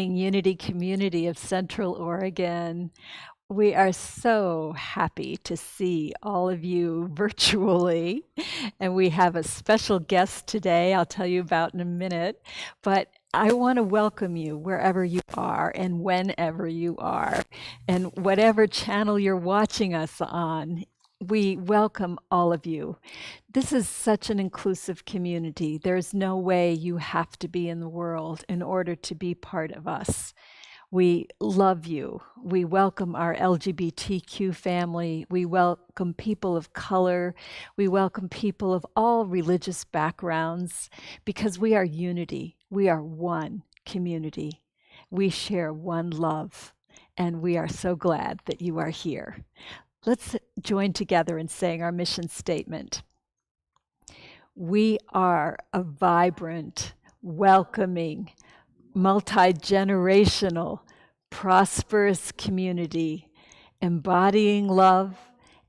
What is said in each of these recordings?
amazing Unity community of Central Oregon. We are so happy to see all of you virtually. And we have a special guest today, I'll tell you about in a minute. But I want to welcome you wherever you are and whenever you are, and whatever channel you're watching us on. We welcome all of you. This is such an inclusive community. There's no way you have to be in the world in order to be part of us. We love you. We welcome our LGBTQ family. We welcome people of color. We welcome people of all religious backgrounds because we are unity. We are one community. We share one love, and we are so glad that you are here. Let's join together in saying our mission statement. We are a vibrant, welcoming, multi-generational, prosperous community, embodying love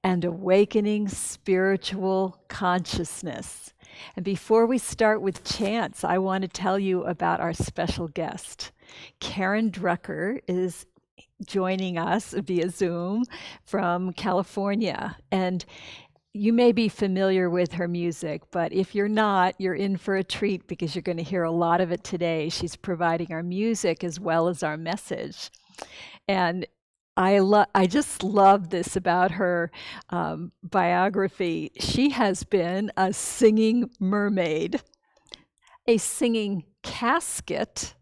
and awakening spiritual consciousness. And before we start with chants, I want to tell you about our special guest. Karen Drucker is joining us via Zoom from California. And you may be familiar with her music, but if you're not, you're in for a treat because you're going to hear a lot of it today. She's providing our music as well as our message. And I just love this about her biography. She has been a singing mermaid, a singing casket,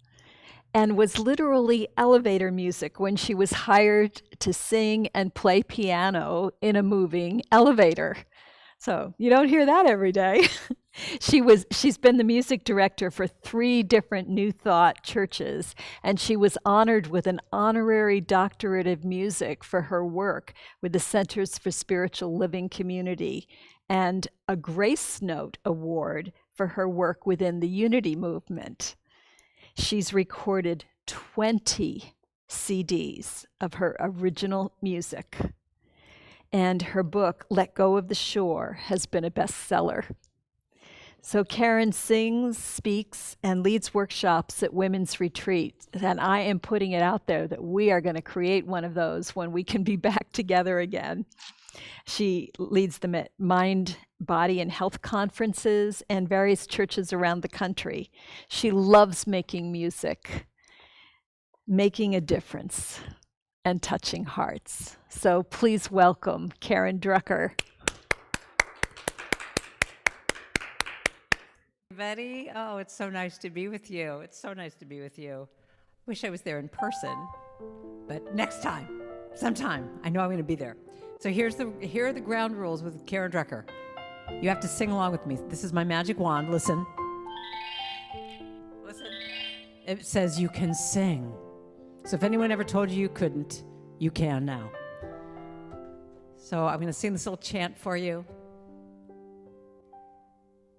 and was literally elevator music when she was hired to sing and play piano in a moving elevator. So you don't hear that every day. She's been the music director for 3 different New Thought churches, and she was honored with an honorary doctorate of music for her work with the Centers for Spiritual Living Community, and a Grace Note Award for her work within the Unity movement. She's recorded 20 CDs of her original music. And her book, Let Go of the Shore, has been a bestseller. So Karen sings, speaks, and leads workshops at women's retreats. And I am putting it out there that we are going to create one of those when we can be back together again. She leads them at mind, body, and health conferences and various churches around the country. She loves making music, making a difference, and touching hearts. So please welcome Karen Drucker. Everybody, oh, it's so nice to be with you. It's so nice to be with you. Wish I was there in person, but next time, sometime, I know I'm going to be there. So here are the ground rules with Karen Drucker. You have to sing along with me. This is my magic wand. Listen. Listen. It says you can sing. So if anyone ever told you couldn't, you can now. So I'm going to sing this little chant for you.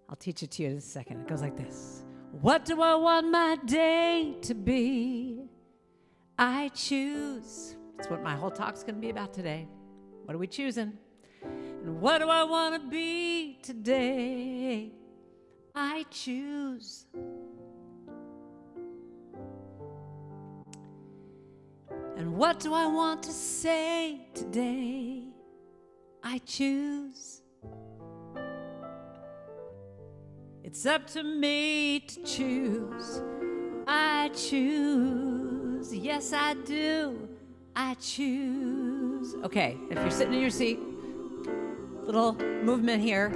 I'll teach it to you in a second. It goes like this. What do I want my day to be? I choose. That's what my whole talk's going to be about today. What are we choosing? And what do I want to be today? I choose. And what do I want to say today? I choose. It's up to me to choose. I choose. Yes, I do. I choose. Okay, if you're sitting in your seat, little movement here,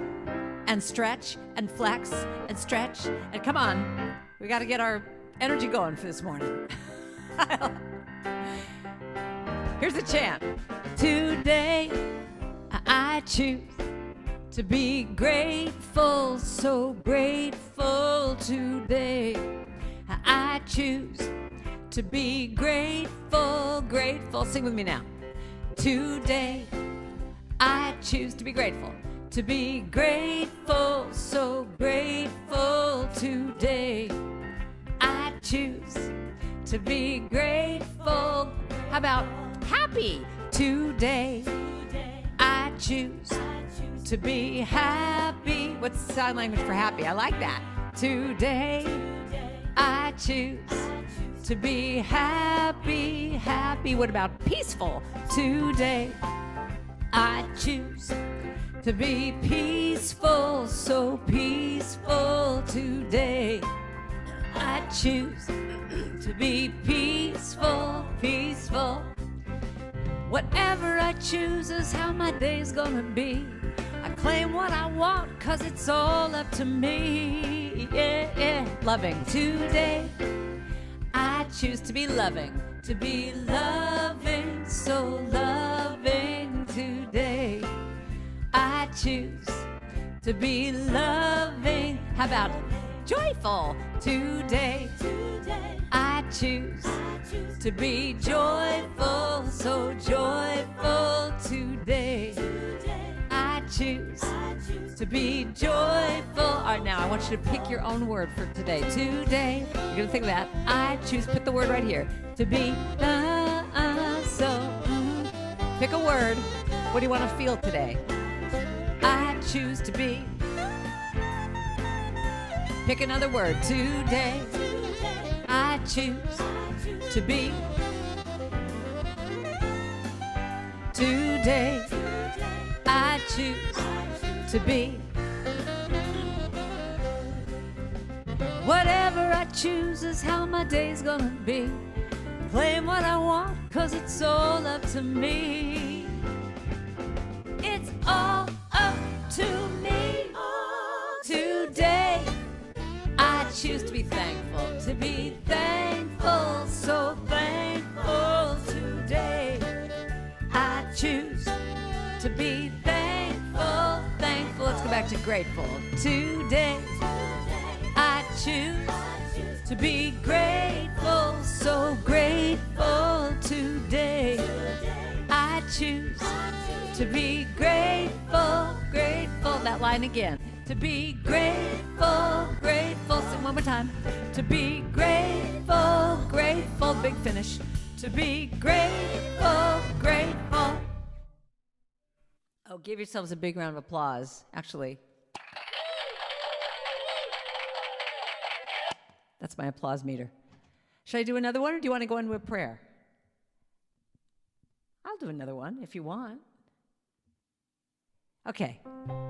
and stretch and flex and stretch, and come on, we got to get our energy going for this morning. Here's the chant. Today, I choose to be grateful, so grateful today. I choose to be grateful, grateful. Sing with me now. Today, I choose to be grateful. To be grateful, so grateful today. I choose to be grateful. How about happy today? I choose to be happy. What's the sign language for happy? I like that. Today, I choose to be happy, happy. What about peaceful today? I choose to be peaceful, so peaceful today. I choose to be peaceful, peaceful. Whatever I choose is how my day's gonna be. I claim what I want, 'cause it's all up to me. Yeah, yeah. Loving today. I choose to be loving, so loving today. I choose to be loving. How about joyful today? I choose to be joyful, so joyful today. I choose to be joyful. All right, now I want you to pick your own word for today. Today, you're gonna think of that. I choose, put the word right here. To be Pick a word. What do you want to feel today? I choose to be. Pick another word. Today, I choose to be. Today, I choose to be. Whatever I choose is how my day's gonna be. Claim what I want, 'cause it's all up to me. It's all up to me. Today, I choose to be thankful, so thankful today. I choose to be thankful. Let's go back to grateful. Today, I choose to be grateful, so grateful today. I choose to be grateful. That line again. To be grateful. Sing one more time. To be grateful. Big finish. To be grateful. Oh, give yourselves a big round of applause. Actually, that's my applause meter. Should I do another one, or do you want to go into a prayer? I'll do another one if you want. Okay.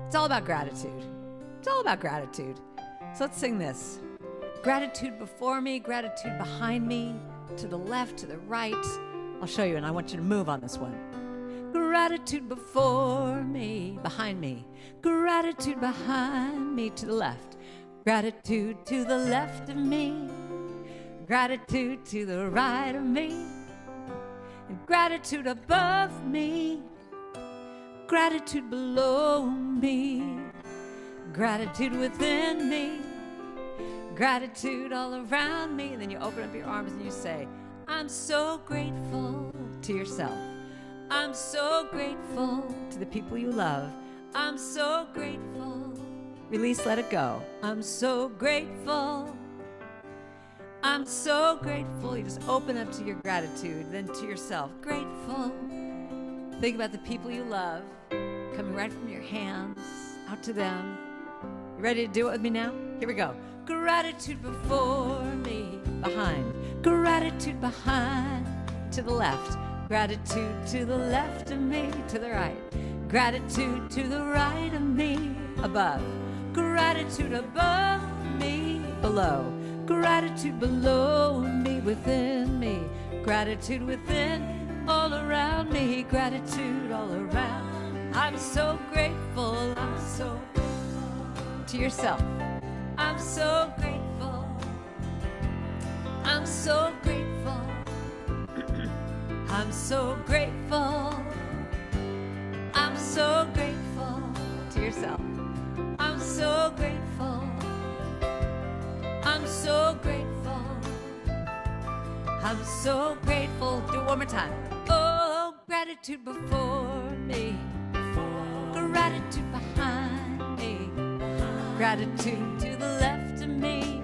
It's all about gratitude. So let's sing this. Gratitude before me, gratitude behind me, to the left, to the right. I'll show you, and I want you to move on this one. Gratitude before me, behind me. Gratitude behind me, to the left. Gratitude to the left of me. Gratitude to the right of me. And gratitude above me. Gratitude below me. Gratitude within me. Gratitude all around me. And then you open up your arms and you say, I'm so grateful to yourself. I'm so grateful to the people you love. I'm so grateful. Release, let it go. I'm so grateful. I'm so grateful. You just open up to your gratitude, then to yourself. Grateful. Think about the people you love coming right from your hands out to them. You ready to do it with me now? Here we go. Gratitude before me, behind. Gratitude behind, to the left. Gratitude to the left of me, to the right. Gratitude to the right of me, above. Gratitude above me, below. Gratitude below me, within me. Gratitude within, all around me. Gratitude all around. I'm so grateful. I'm so grateful. To yourself. I'm so grateful. I'm so grateful. I'm so grateful. I'm so grateful. To yourself. I'm so grateful. I'm so grateful. I'm so grateful. Do it one more time. Oh, gratitude before me. Gratitude behind me. Gratitude to the left of me.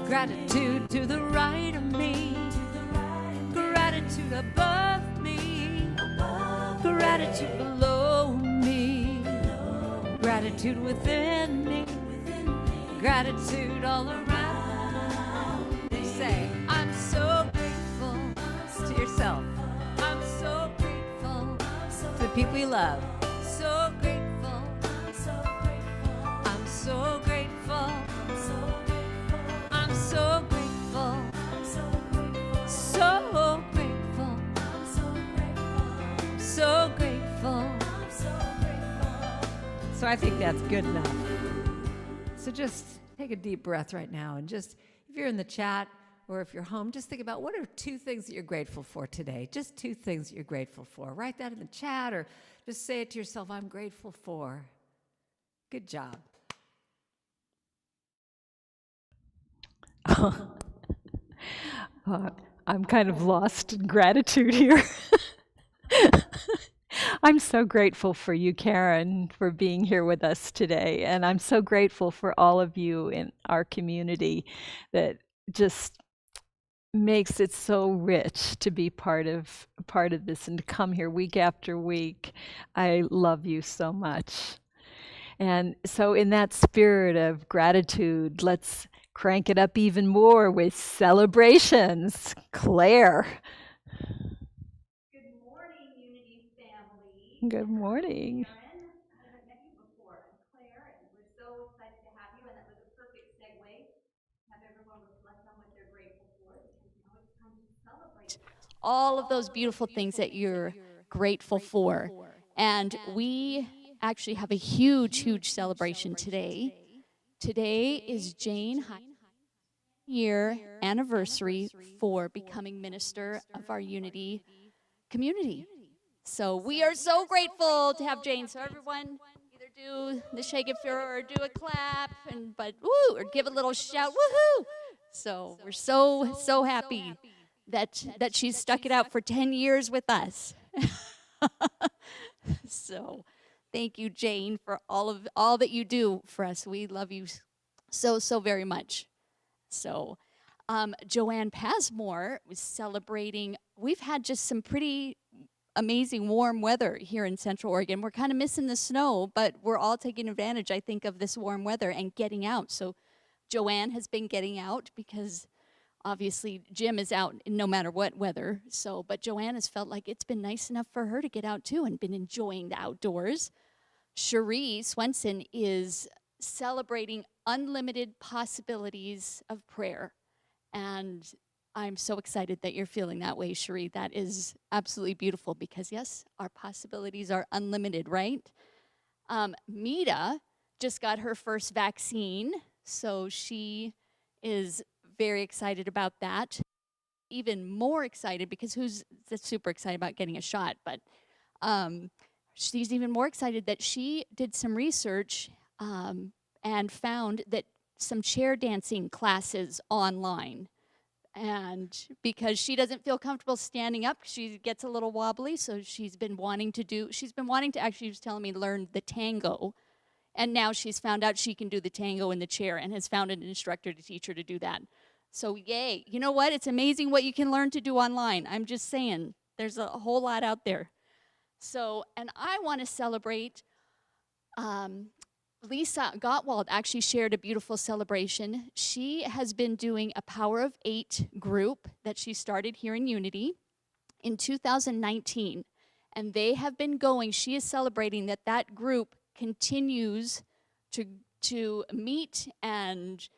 Gratitude to the right of me. Gratitude above me. Gratitude below me. Gratitude within me. Gratitude all around. people you love. So grateful. I'm so grateful. I'm so grateful. I'm so grateful. I'm so grateful. I'm so grateful. So grateful. I'm so grateful. So grateful. I'm so grateful. So I think that's good enough. So just take a deep breath right now, and just, if you're in the chat or if you're home, just think about what are 2 things that you're grateful for today. Just 2 things that you're grateful for. Write that in the chat or just say it to yourself, I'm grateful for. Good job. I'm kind of lost in gratitude here. I'm so grateful for you, Karen, for being here with us today. And I'm so grateful for all of you in our community that just makes it so rich to be part of this and to come here week after week. I love you so much. And so in that spirit of gratitude, let's crank it up even more with celebrations. Claire. Good morning, Unity family. Good morning. Karen, I haven't met you before. I'm Claire, and we're so excited to have you, and that was a perfect segue. Have everyone reflect on what they're grateful for, because now it's time to celebrate all of those beautiful things that you're grateful for. And we actually have a huge, huge celebration today. Today is Jane Hyde's year anniversary for becoming minister of our Unity community. So we are so grateful to have Jane. So everyone either do the shake it or do a clap, but woo, or give a little shout, woohoo! So we're so happy that she's stuck it out for 10 years with us. So thank you, Jane, for all that you do for us. We love you so very much. So Joanne Passmore was celebrating. We've had just some pretty amazing warm weather here in Central Oregon. We're kind of missing the snow, but we're all taking advantage, I think, of this warm weather and getting out. So Joanne has been getting out because obviously Jim is out no matter what weather. So, but Joanne has felt like it's been nice enough for her to get out too and been enjoying the outdoors. Cherie Swenson is celebrating unlimited possibilities of prayer. And I'm so excited that you're feeling that way, Cherie. That is absolutely beautiful because, yes, our possibilities are unlimited, right? Mita just got her first vaccine, so she is very excited about that. Even more excited because who's super excited about getting a shot? But she's even more excited that she did some research and found that some chair dancing classes online. And because she doesn't feel comfortable standing up, she gets a little wobbly, so she's been wanting to actually, she was telling me, learn the tango. And now she's found out she can do the tango in the chair and has found an instructor to teach her to do that. So yay. You know what? It's amazing what you can learn to do online. I'm just saying, there's a whole lot out there. So, and I want to celebrate, Lisa Gottwald actually shared a beautiful celebration. She has been doing a Power of 8 group that she started here in Unity in 2019. And they have been going, she is celebrating that group continues to meet and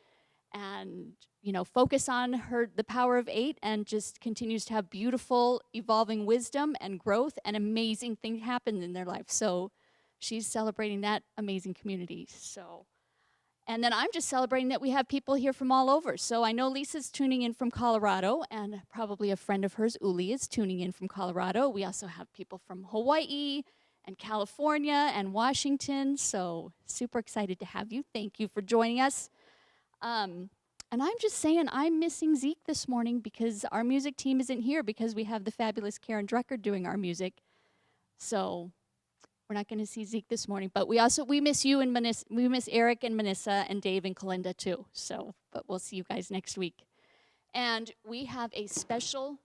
focus on the Power of 8 and just continues to have beautiful, evolving wisdom and growth and amazing things happen in their life. So she's celebrating that amazing community. So, and then I'm just celebrating that we have people here from all over. So I know Lisa's tuning in from Colorado, and probably a friend of hers, Uli, is tuning in from Colorado. We also have people from Hawaii and California and Washington. So super excited to have you. Thank you for joining us. And I'm just saying, I'm missing Zeke this morning because our music team isn't here because we have the fabulous Karen Drucker doing our music. So we're not going to see Zeke this morning, but we miss you and we miss Eric and Manissa and Dave and Kalinda too. So, but we'll see you guys next week. And we have a special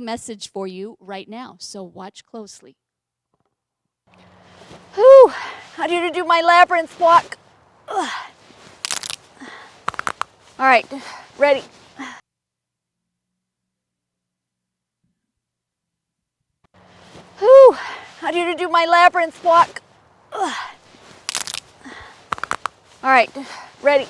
message for you right now. So watch closely. Whew, I need to do my labyrinth walk. Ugh. All right, ready. Whew. you to do my labyrinth walk. Ugh. All right, ready.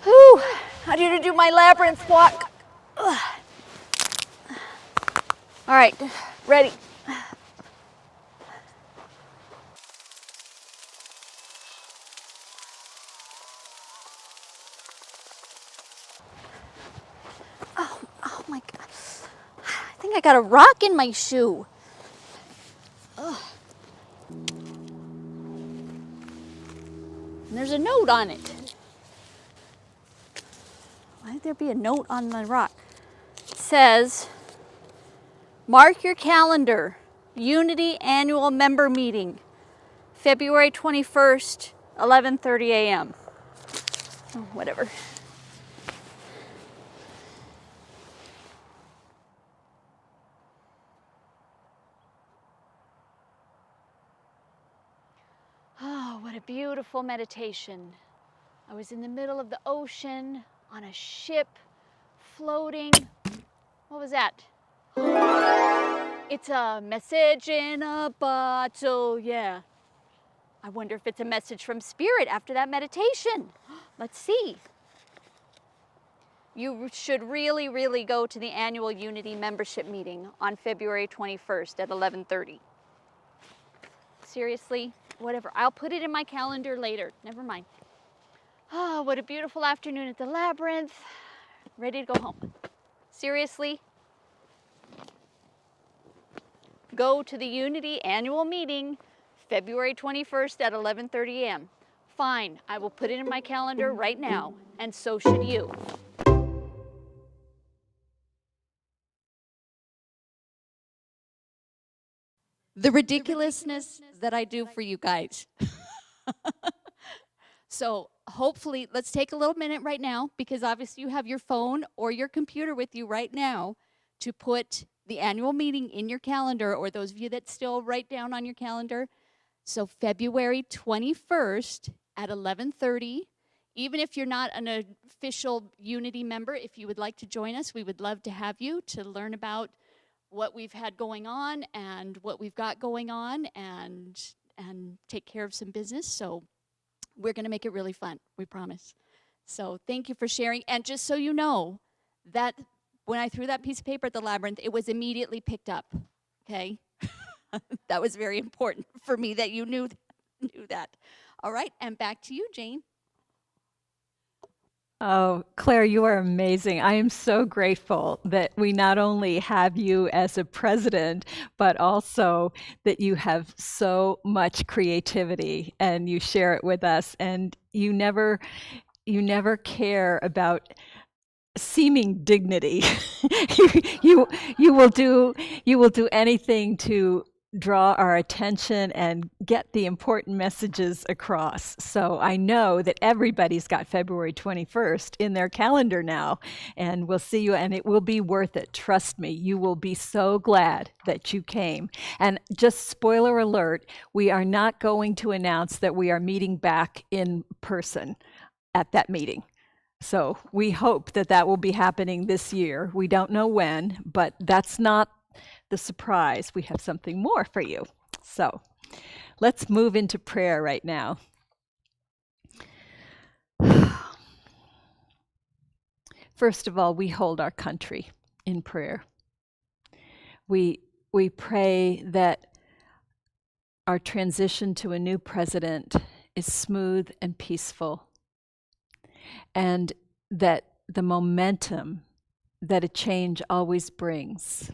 Whew. I need to do my labyrinth walk. Ugh. All right, ready. Oh my God. I think I got a rock in my shoe. Ugh. And there's a note on it. Why would there be a note on my rock? It says, mark your calendar, Unity Annual Member Meeting, February 21st, 11:30 a.m. Oh, whatever. Oh, what a beautiful meditation. I was in the middle of the ocean, on a ship, floating. What was that? It's a message in a bottle, yeah. I wonder if it's a message from Spirit after that meditation. Let's see. You should really, really go to the annual Unity membership meeting on February 21st at 11:30. Seriously, whatever. I'll put it in my calendar later. Never mind. Oh, what a beautiful afternoon at the Labyrinth. Ready to go home. Seriously? Go to the Unity annual meeting, February 21st at 11:30 a.m. Fine, I will put it in my calendar right now, and so should you. The ridiculousness that I do for you guys. So hopefully, let's take a little minute right now, because obviously you have your phone or your computer with you right now to put the annual meeting in your calendar, or those of you that still write down on your calendar. So February 21st at 11:30. Even if you're not an official Unity member, if you would like to join us, we would love to have you to learn about what we've had going on and what we've got going on, and take care of some business. So we're going to make it really fun, we promise. So thank you for sharing. And just so you know, that when I threw that piece of paper at the Labyrinth, it was immediately picked up, okay? That was very important for me that you knew that. All right, and back to you, Jane. Oh, Claire, you are amazing. I am so grateful that we not only have you as a president, but also that you have so much creativity and you share it with us, and you never care about seeming dignity. You will do anything to draw our attention and get the important messages across. So I know that everybody's got February 21st in their calendar now, and we'll see you, and it will be worth it. Trust me, you will be so glad that you came. And just spoiler alert, we are not going to announce that we are meeting back in person at that meeting. So we hope that that will be happening this year. We don't know when, but that's not the surprise. We have something more for you. So let's move into prayer right now. First of all, we hold our country in prayer. We pray that our transition to a new president is smooth and peaceful, and that the momentum that a change always brings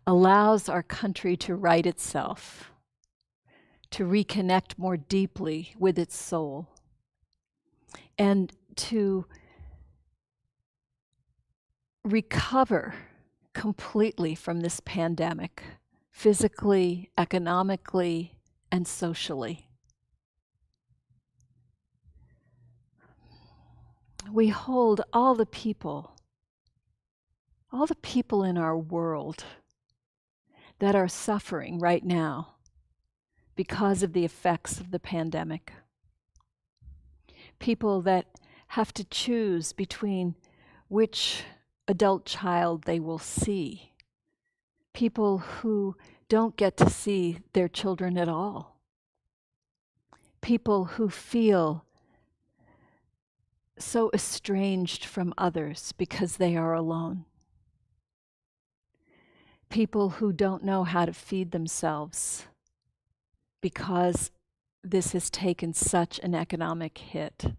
allows our country to right itself, to reconnect more deeply with its soul, and to recover completely from this pandemic, physically, economically, and socially. We hold all the people in our world that are suffering right now because of the effects of the pandemic. People that have to choose between which adult child they will see people who don't get to see their children at all, people who feel so estranged from others because they are alone, people who don't know how to feed themselves because this has taken such an economic hit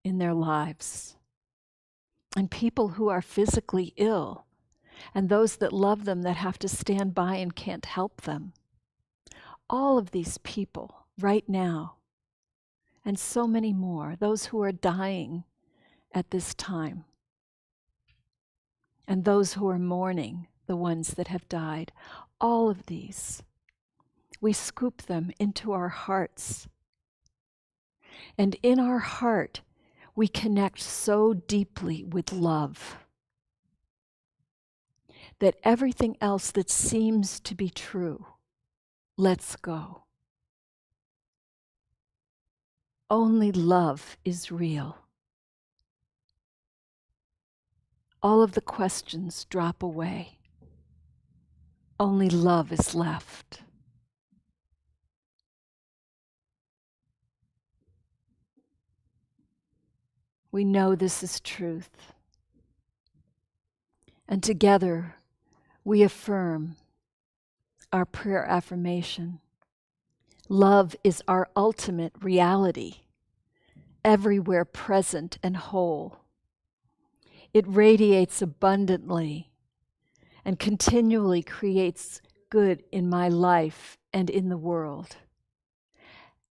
in their lives, and people who are physically ill, and those that love them that have to stand by and can't help them. All of these people right now, and so many more, those who are dying at this time, and those who are mourning the ones that have died, all of these, we scoop them into our hearts. And in our heart, we connect so deeply with love that everything else that seems to be true lets go. Only love is real. All of the questions drop away. Only love is left. We know this is truth. And together we affirm our prayer affirmation. Love is our ultimate reality, everywhere present and whole. It radiates abundantly and continually creates good in my life and in the world.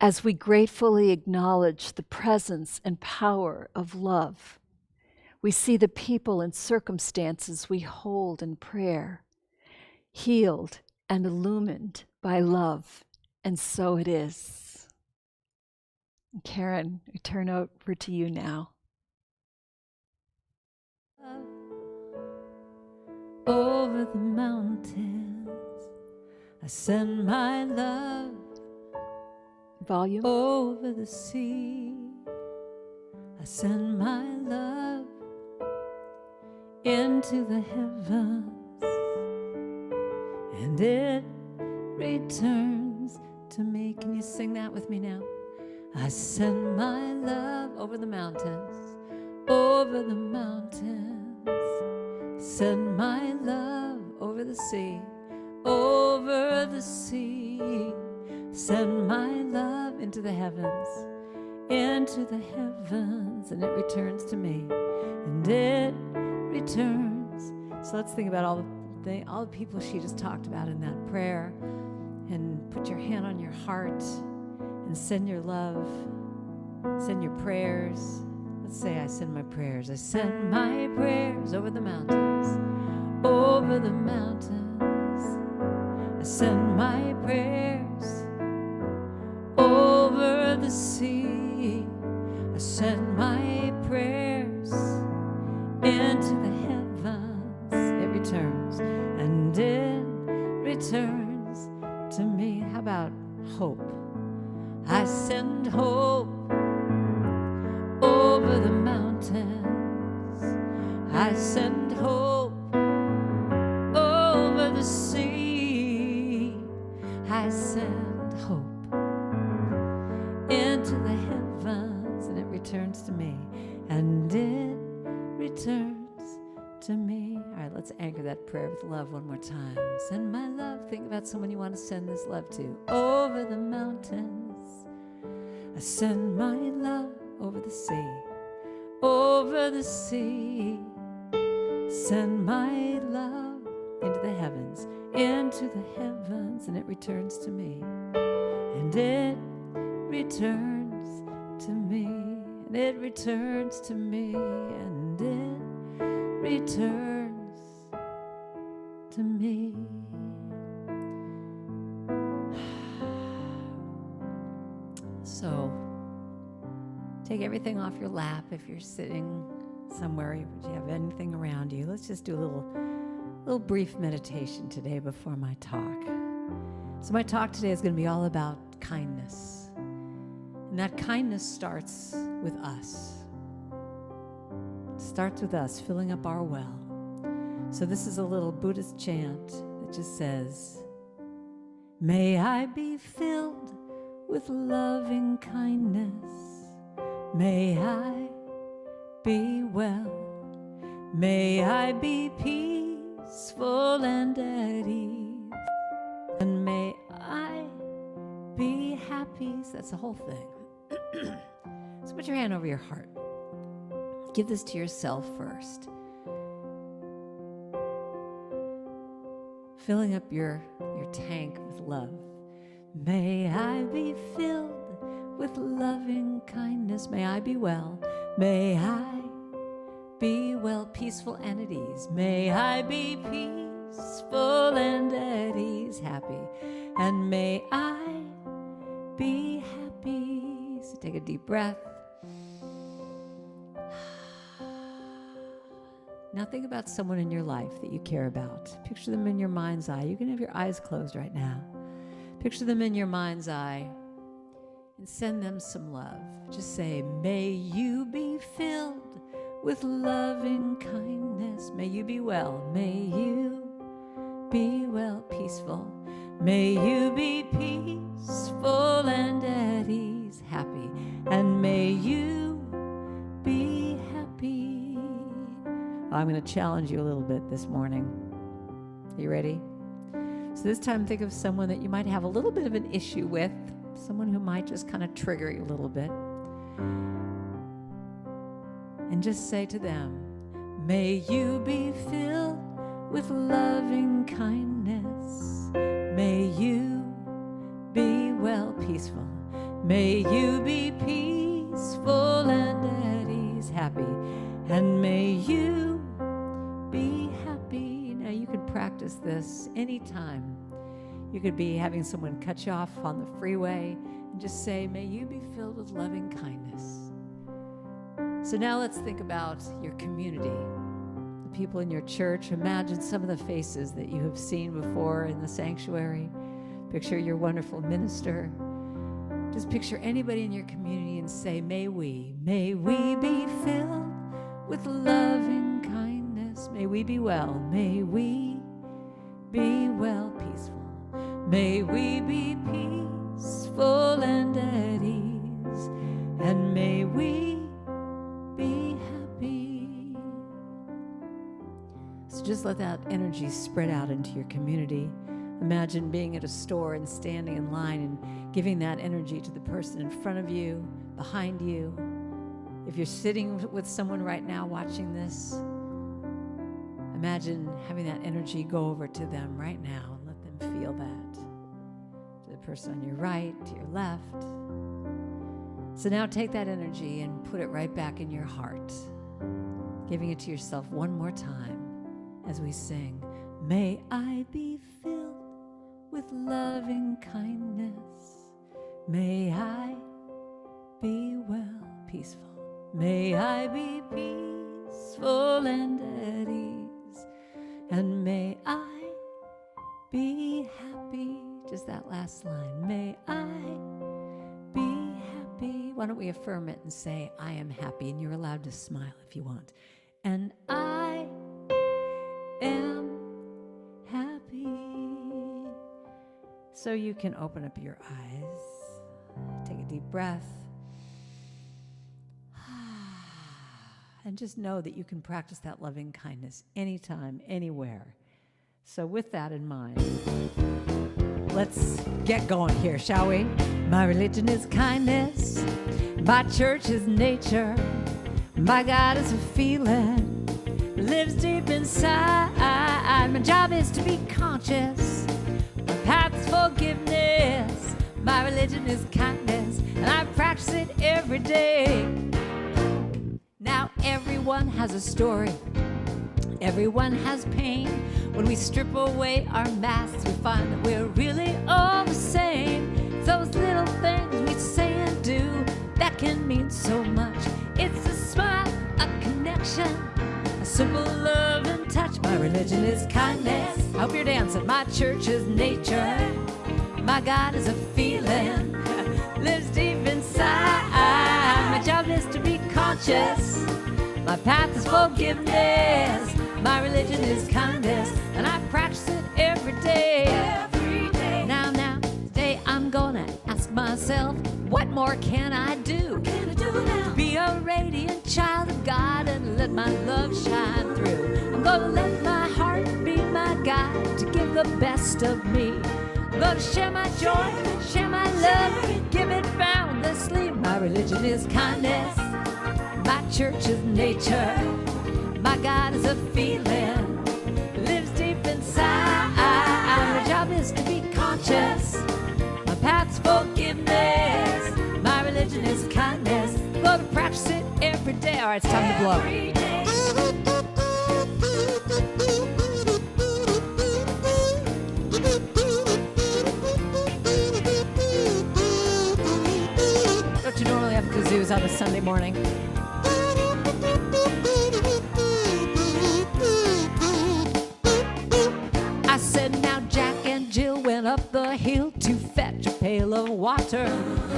As we gratefully acknowledge the presence and power of love, we see the people and circumstances we hold in prayer, healed and illumined by love, and so it is. Karen, I turn over to you now. Over the mountains, I send my love. Volume. Over the sea, I send my love. Into the heavens, and it returns to me. Can you sing that with me now? I send my love over the mountains, over the mountains. Send my love over the sea, over the sea. Send my love into the heavens, into the heavens, and it returns to me, and it returns. So let's think about all the people she just talked about in that prayer, and put your hand on your heart and send your love, send your prayers. Let's say, I send my prayers. I send my prayers over the mountains, over the mountains. I send my prayers over the sea. I send my prayers into the heavens. It returns, and it returns to me. How about hope? I send hope over the mountains. I send hope over the sea. I send hope into the heavens, and it returns to me, and it returns to me. All right, let's anchor that prayer with love one more time. Send my love. Think about someone you want to send this love to. Over the mountains, I send my love. Over the sea, over the sea. Send my love into the heavens, and it returns to me, and it returns to me, and it returns to me, and it returns to me. So take everything off your lap. If you're sitting somewhere, if you have anything around you, let's just do a little brief meditation today before my talk. So my talk today is going to be all about kindness. And that kindness starts with us. It starts with us filling up our well. So this is a little Buddhist chant that just says, may I be filled with loving kindness. May I be well. May I be peaceful and at ease. And may I be happy. So that's the whole thing. So put your hand over your heart. Give this to yourself first. Filling up your tank with love. May I be filled with loving kindness. May I be well. May I be well, peaceful and at ease. May I be peaceful and at ease, happy. And may I be happy. So take a deep breath. Now think about someone in your life that you care about. Picture them in your mind's eye. You can have your eyes closed right now. Picture them in your mind's eye and send them some love. Just say, may you be filled with loving kindness. May you be well. May you be well, peaceful. May you be peaceful and at ease, happy. And may you be happy. I'm going to challenge you a little bit this morning. Are you ready? So this time think of someone that you might have a little bit of an issue with, someone who might just kind of trigger you a little bit. And just say to them, may you be filled with loving kindness. May you be well, peaceful. May you be peaceful and at ease, happy. And may you be happy. Now you can practice this anytime. You could be having someone cut you off on the freeway and just say, may you be filled with loving kindness. So now let's think about your community, the people in your church. Imagine some of the faces that you have seen before in the sanctuary. Picture your wonderful minister. Just picture anybody in your community and say, may we be filled with loving kindness. May we be well. May we be well, peaceful. May we be peaceful and at ease. And may we be happy. So just let that energy spread out into your community. Imagine being at a store and standing in line and giving that energy to the person in front of you, behind you. If you're sitting with someone right now watching this, imagine having that energy go over to them right now and let them feel that. To the person on your right, to your left. So now take that energy and put it right back in your heart, giving it to yourself one more time as we sing, may I be filled with loving kindness. May I be well, peaceful. May I be peaceful and at ease. And may I be happy. Just that last line. May I be happy. Why don't we affirm it and say, I am happy. And you're allowed to smile if you want. And I am happy. So you can open up your eyes. Take a deep breath. And just know that you can practice that loving kindness anytime, anywhere. So with that in mind, let's get going here, shall we? My religion is kindness. My church is nature. My God is a feeling. Lives deep inside. My job is to be conscious. My path is forgiveness. My religion is kindness. And I practice it every day. Now everyone has a story. Everyone has pain. When we strip away our masks, we find that we're really all the same. It's those little things we say and do that can mean so much. It's a smile, a connection, a simple love and touch. My religion is kindness. I hope you're dancing. My church is nature. My God is a feeling. Lives deep inside. My job is to be conscious. My path is forgiveness. My religion is kindness, and I practice it every day. Now, today I'm gonna ask myself, what more can I do? To be a radiant child of God and let my love shine through. I'm gonna let my heart be my guide to give the best of me. I'm gonna share my joy, share my love, give it boundlessly. My religion is kindness, my church is nature, my God is a feeling, lives deep inside. My job is to be conscious, my path's forgiveness, my religion is kindness. Gonna practice it every day. All right, it's time to blow. Don't you normally have kazoos on a Sunday morning? I said, now Jack and Jill went up the hill to fetch a pail of water.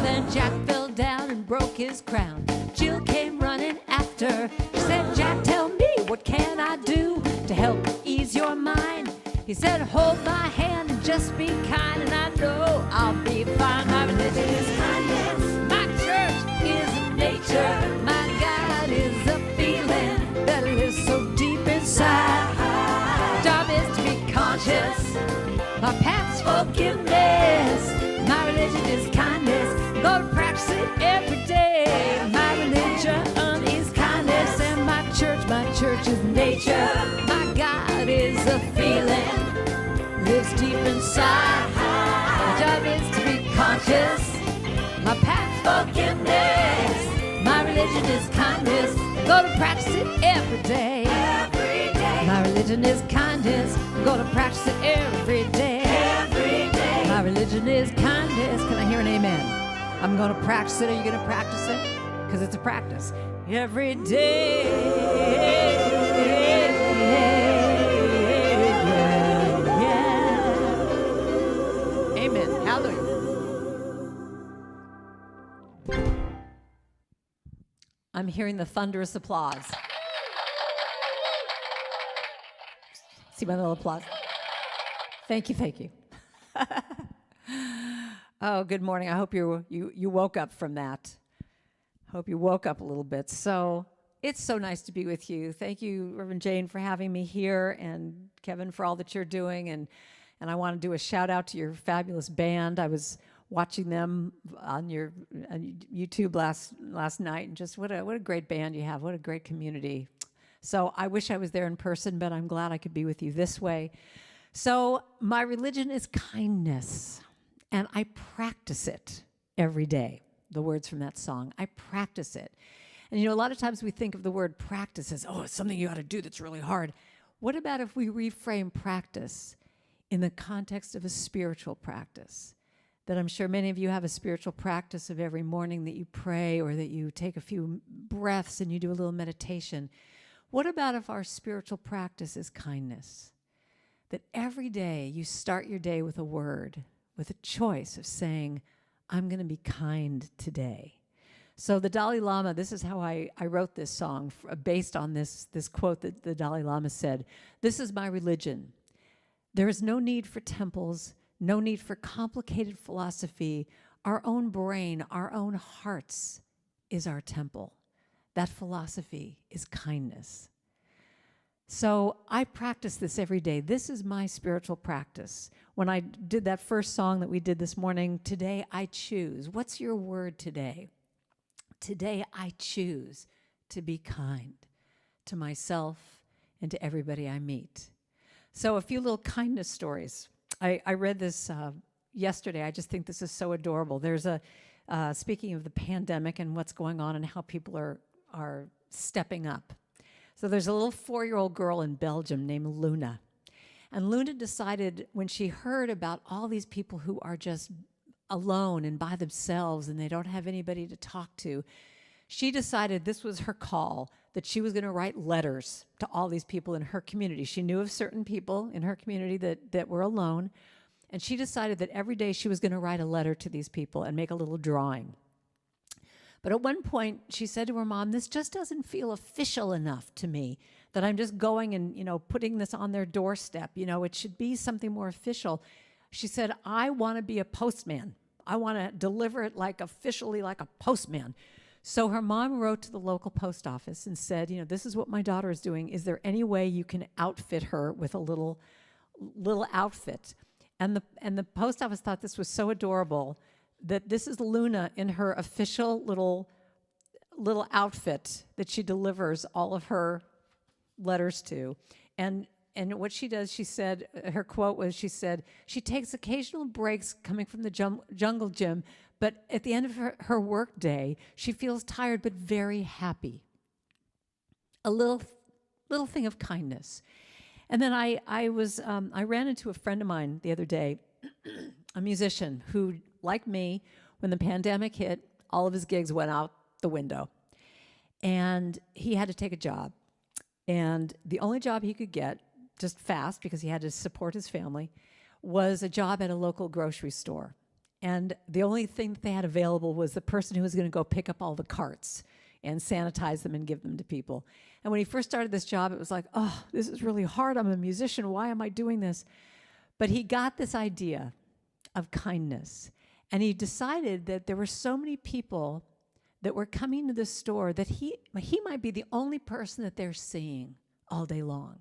Then Jack fell down and broke his crown. Jill came running after. She said, Jack, tell me, what can I do to help ease your mind? He said, hold my hand and just be kind, and I know I'll be fine. My religion is kindness, my church is nature, my God is a feeling that lives so deep inside. My job is to be conscious, my path's forgiveness, my religion is kindness. I'm gonna practice it every day. My religion is kindness, and my church is nature. My God is a feeling, lives deep inside. My job is to be conscious, my path's forgiveness, my religion is kindness. I'm gonna practice it every day. My religion is kindness. I'm gonna practice it every day. My religion is kindness. Can I hear an amen? I'm gonna practice it. Are you gonna practice it? Because it's a practice. Every day. Yeah. Amen. Hallelujah. I'm hearing the thunderous applause. See my little applause? Thank you. Oh, good morning. I hope you woke up from that. Hope you woke up a little bit. So it's so nice to be with you. Thank you, Reverend Jane, for having me here, and Kevin for all that you're doing. And I want to do a shout out to your fabulous band. I was watching them on your YouTube last night, and just what a great band you have. What a great community. So I wish I was there in person, but I'm glad I could be with you this way. So my religion is kindness, and I practice it every day. The words from that song, I practice it. And a lot of times we think of the word practice as, oh, it's something you got to do that's really hard. What about if we reframe practice in the context of a spiritual practice? That I'm sure many of you have a spiritual practice of every morning that you pray, or that you take a few breaths and you do a little meditation. What about if our spiritual practice is kindness? That every day you start your day with a word, with a choice of saying, I'm going to be kind today. So the Dalai Lama, this is how I wrote this song based on this quote that the Dalai Lama said. This is my religion. There is no need for temples, no need for complicated philosophy. Our own brain, our own hearts is our temple. That philosophy is kindness. So I practice this every day. This is my spiritual practice. When I did that first song that we did this morning, today I choose. What's your word today? Today I choose to be kind to myself and to everybody I meet. So a few little kindness stories. I read this yesterday. I just think this is so adorable. There's speaking of the pandemic and what's going on and how people are stepping up. So there's a little 4-year-old girl in Belgium named Luna. And Luna decided, when she heard about all these people who are just alone and by themselves and they don't have anybody to talk to, she decided this was her call, that she was going to write letters to all these people in her community. She knew of certain people in her community that were alone, and she decided that every day she was going to write a letter to these people and make a little drawing. But at one point, she said to her mom, this just doesn't feel official enough to me, that I'm just going and, putting this on their doorstep. It should be something more official. She said, I want to be a postman. I want to deliver it officially like a postman. So her mom wrote to the local post office and said, this is what my daughter is doing. Is there any way you can outfit her with a little outfit? And the post office thought this was so adorable that this is Luna in her official little outfit that she delivers all of her letters to. And what she does, she said, her quote was, she said, she takes occasional breaks coming from the jungle gym, but at the end of her work day, she feels tired but very happy. A little thing of kindness. And then I ran into a friend of mine the other day, a musician who, like me, when the pandemic hit, all of his gigs went out the window. And he had to take a job. And the only job he could get, just fast, because he had to support his family, was a job at a local grocery store. And the only thing that they had available was the person who was going to go pick up all the carts and sanitize them and give them to people. And when he first started this job, it was like, oh, this is really hard. I'm a musician. Why am I doing this? But he got this idea of kindness. And he decided that there were so many people that were coming to the store that he might be the only person that they're seeing all day long.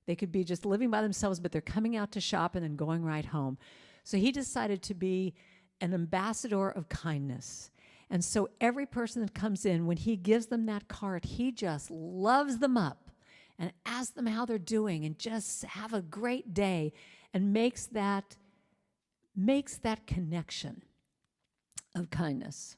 They could be just living by themselves, but they're coming out to shop and then going right home. So he decided to be an ambassador of kindness. And so every person that comes in, when he gives them that cart, he just loves them up and asks them how they're doing and just have a great day, and makes that connection of kindness.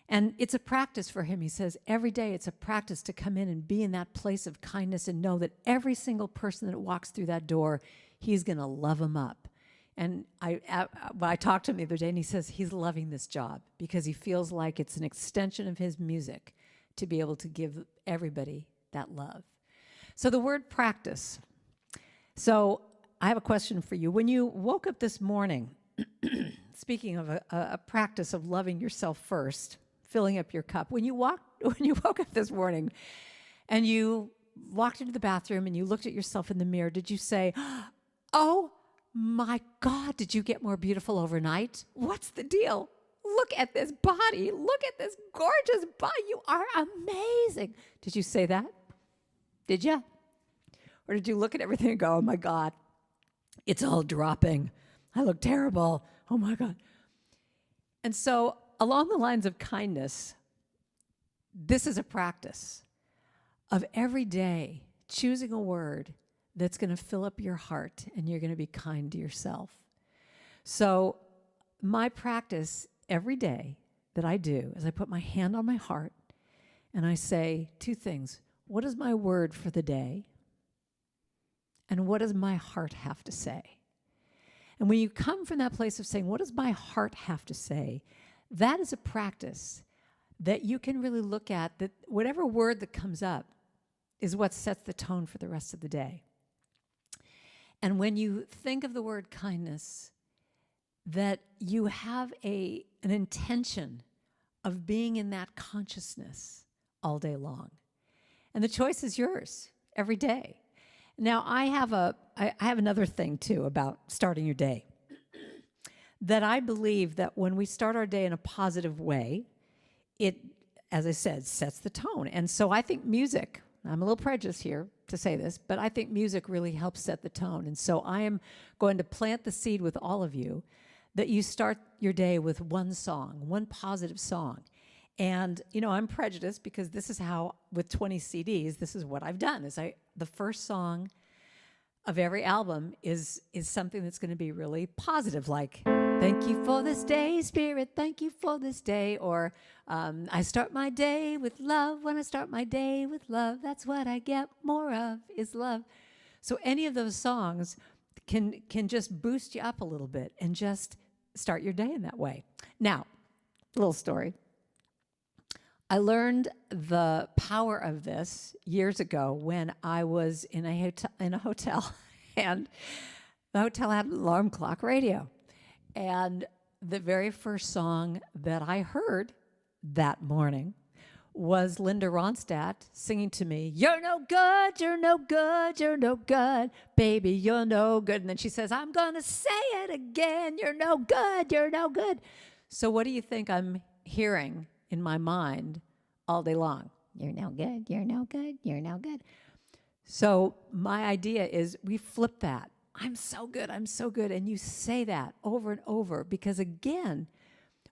And it's a practice for him. He says every day it's a practice to come in and be in that place of kindness and know that every single person that walks through that door, he's going to love them up. And I talked to him the other day, and he says he's loving this job because he feels like it's an extension of his music to be able to give everybody that love. So the word practice. So I have a question for you. When you woke up this morning, speaking of a practice of loving yourself first, filling up your cup. When you woke up this morning and you walked into the bathroom and you looked at yourself in the mirror, did you say, oh my God, did you get more beautiful overnight? What's the deal? Look at this body. Look at this gorgeous body. You are amazing. Did you say that? Did you? Or did you look at everything and go, oh my God, it's all dropping. I look terrible. Oh my God. And so along the lines of kindness, this is a practice of every day choosing a word that's going to fill up your heart, and you're going to be kind to yourself. So my practice every day that I do is I put my hand on my heart and I say two things. What is my word for the day? And what does my heart have to say? And when you come from that place of saying, what does my heart have to say? That is a practice that you can really look at, that whatever word that comes up is what sets the tone for the rest of the day. And when you think of the word kindness, that you have an intention of being in that consciousness all day long. And the choice is yours every day. Now, I have another thing, too, about starting your day. That I believe that when we start our day in a positive way, it, as I said, sets the tone. And so I think music, I'm a little prejudiced here to say this, but I think music really helps set the tone. And so I am going to plant the seed with all of you that you start your day with one song, one positive song. And, I'm prejudiced because this is how, with 20 CDs, this is what I've done. The first song of every album is something that's going to be really positive, like, thank you for this day, Spirit, thank you for this day. Or I start my day with love. When I start my day with love, that's what I get more of, is love. So any of those songs can just boost you up a little bit and just start your day in that way. Now, a little story. I learned the power of this years ago when I was in a hotel, and the hotel had an alarm clock radio. And the very first song that I heard that morning was Linda Ronstadt singing to me, "You're no good, you're no good, you're no good, baby, you're no good." And then she says, "I'm going to say it again, you're no good, you're no good." So what do you think I'm hearing in my mind all day long? You're no good, you're no good, you're no good. So my idea is we flip that. I'm so good, I'm so good. And you say that over and over, because again,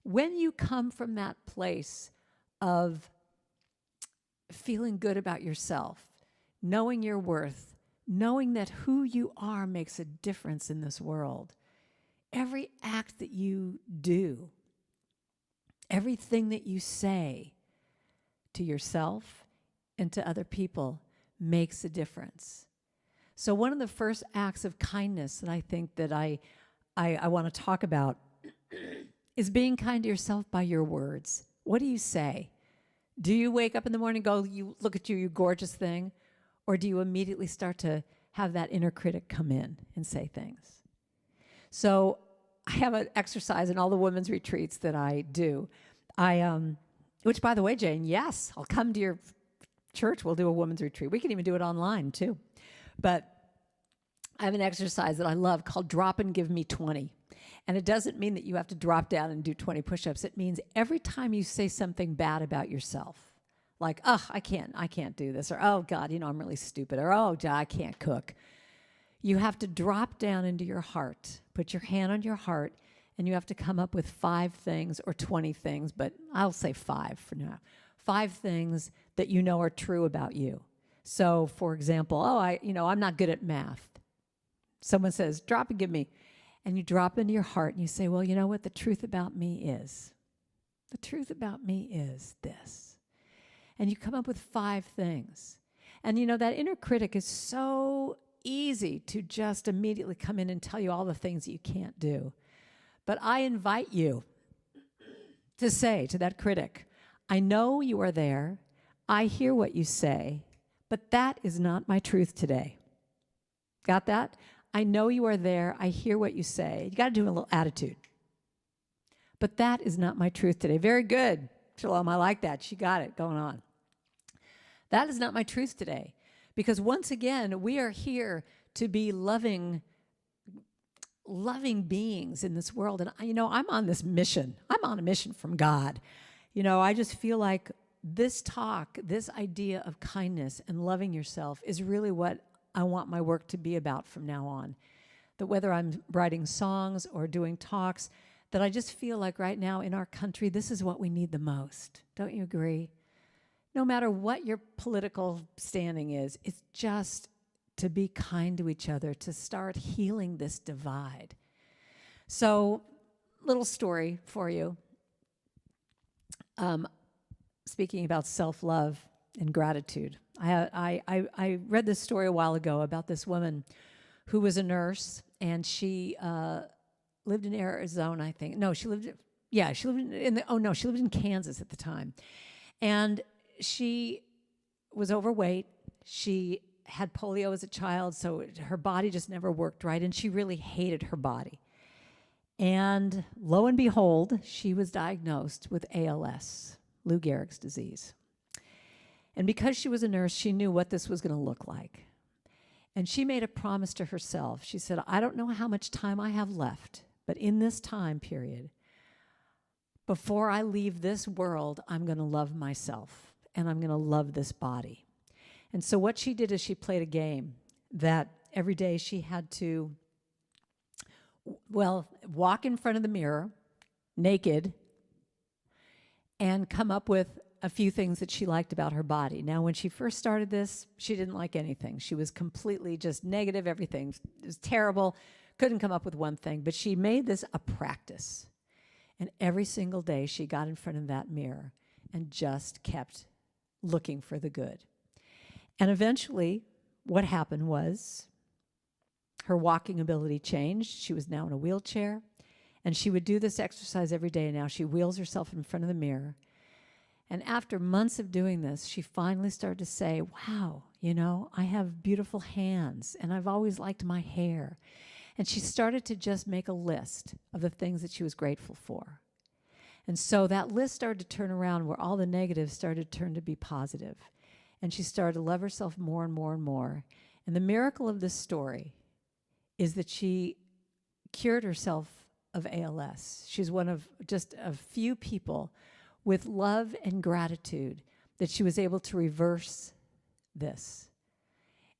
when you come from that place of feeling good about yourself, knowing your worth, knowing that who you are makes a difference in this world, every act that you do, everything that you say to yourself and to other people makes a difference. So one of the first acts of kindness that I think that I want to talk about is being kind to yourself by your words. What do you say? Do you wake up in the morning and go, "You look at you, you gorgeous thing"? Or do you immediately start to have that inner critic come in and say things? So I have an exercise in all the women's retreats that I do. Which, by the way, Jane, yes, I'll come to your church. We'll do a women's retreat. We can even do it online too. But I have an exercise that I love called Drop and Give Me 20. And it doesn't mean that you have to drop down and do 20 push-ups. It means every time you say something bad about yourself, like, "Oh, I can't do this," or, "Oh, God, I'm really stupid," or, "Oh, I can't cook," you have to drop down into your heart, put your hand on your heart, and you have to come up with 5 things or 20 things, but I'll say 5 for now. 5 things that you know are true about you. So, for example, I'm not good at math. Someone says, "Drop and give me." And you drop into your heart and you say, "Well, you know what? The truth about me is this." And you come up with 5 things. And that inner critic is so easy to just immediately come in and tell you all the things that you can't do. But I invite you to say to that critic, "I know you are there. I hear what you say, but that is not my truth today." Got that? I know you are there. I hear what you say. You got to do a little attitude. But that is not my truth today. Very good. Shalom, I like that. She got it going on. That is not my truth today. Because once again, we are here to be loving beings in this world. And, I'm on this mission. I'm on a mission from God. I just feel like this talk, this idea of kindness and loving yourself is really what I want my work to be about from now on. That whether I'm writing songs or doing talks, that I just feel like right now in our country, this is what we need the most. Don't you agree? No matter what your political standing is, it's just to be kind to each other, to start healing this divide. So, little story for you. Speaking about self-love and gratitude. I read this story a while ago about this woman who was a nurse, and she lived in Arizona, I think. No, she lived in Kansas at the time. And she was overweight. She had polio as a child, so her body just never worked right, and she really hated her body. And lo and behold, she was diagnosed with ALS, Lou Gehrig's disease. And because she was a nurse, she knew what this was going to look like. And she made a promise to herself. She said, "I don't know how much time I have left, but in this time period, before I leave this world, I'm going to love myself, and I'm going to love this body." And so what she did is she played a game that every day she had to, walk in front of the mirror, naked, and come up with a few things that she liked about her body. Now, when she first started this, she didn't like anything. She was completely just negative, everything. It was terrible, couldn't come up with one thing, but she made this a practice. And every single day she got in front of that mirror and just kept looking for the good. And eventually, what happened was her walking ability changed. She was now in a wheelchair, and she would do this exercise every day. Now she wheels herself in front of the mirror. And after months of doing this, she finally started to say, "Wow, I have beautiful hands, and I've always liked my hair." And she started to just make a list of the things that she was grateful for. And so that list started to turn around where all the negatives started to turn to be positive. And she started to love herself more and more and more. And the miracle of this story is that she cured herself of ALS. She's one of just a few people with love and gratitude that she was able to reverse this.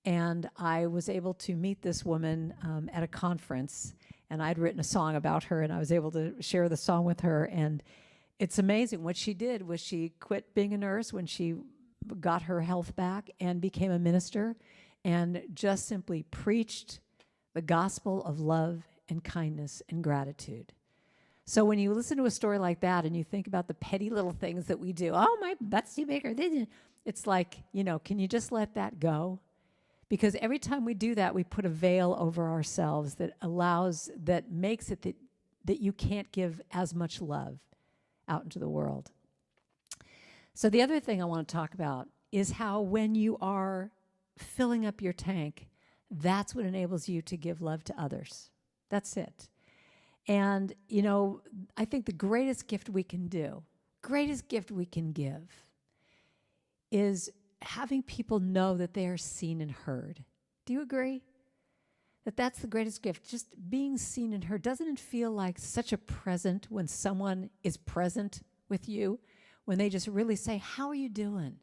And I was able to meet this woman at a conference, and I'd written a song about her, and I was able to share the song with her. And it's amazing. What she did was she quit being a nurse when she got her health back and became a minister and just simply preached the gospel of love and kindness and gratitude. So when you listen to a story like that and you think about the petty little things that we do, oh, my Betsy Baker, it's like, can you just let that go? Because every time we do that, we put a veil over ourselves that makes it that you can't give as much love out into the world. So the other thing I want to talk about is how when you are filling up your tank, that's what enables you to give love to others. That's it. And, I think the greatest gift we can give, is having people know that they are seen and heard. Do you agree? That's the greatest gift, just being seen and heard. Doesn't it feel like such a present when someone is present with you, when they just really say, how are you doing?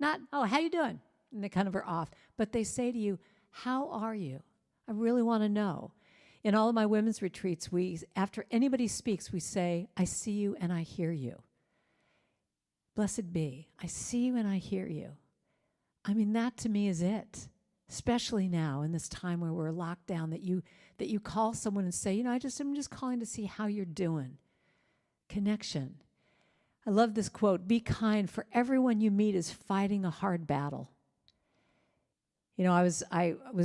Not, oh, how you doing? And they kind of are off. But they say to you, how are you? I really want to know. In all of my women's retreats, after anybody speaks, we say, I see you and I hear you. Blessed be. I see you and I hear you. I mean, that to me is it. Especially now in this time where we're locked down, that you call someone and say, I'm just calling to see how you're doing. Connection. I love this quote, be kind, for everyone you meet is fighting a hard battle. I was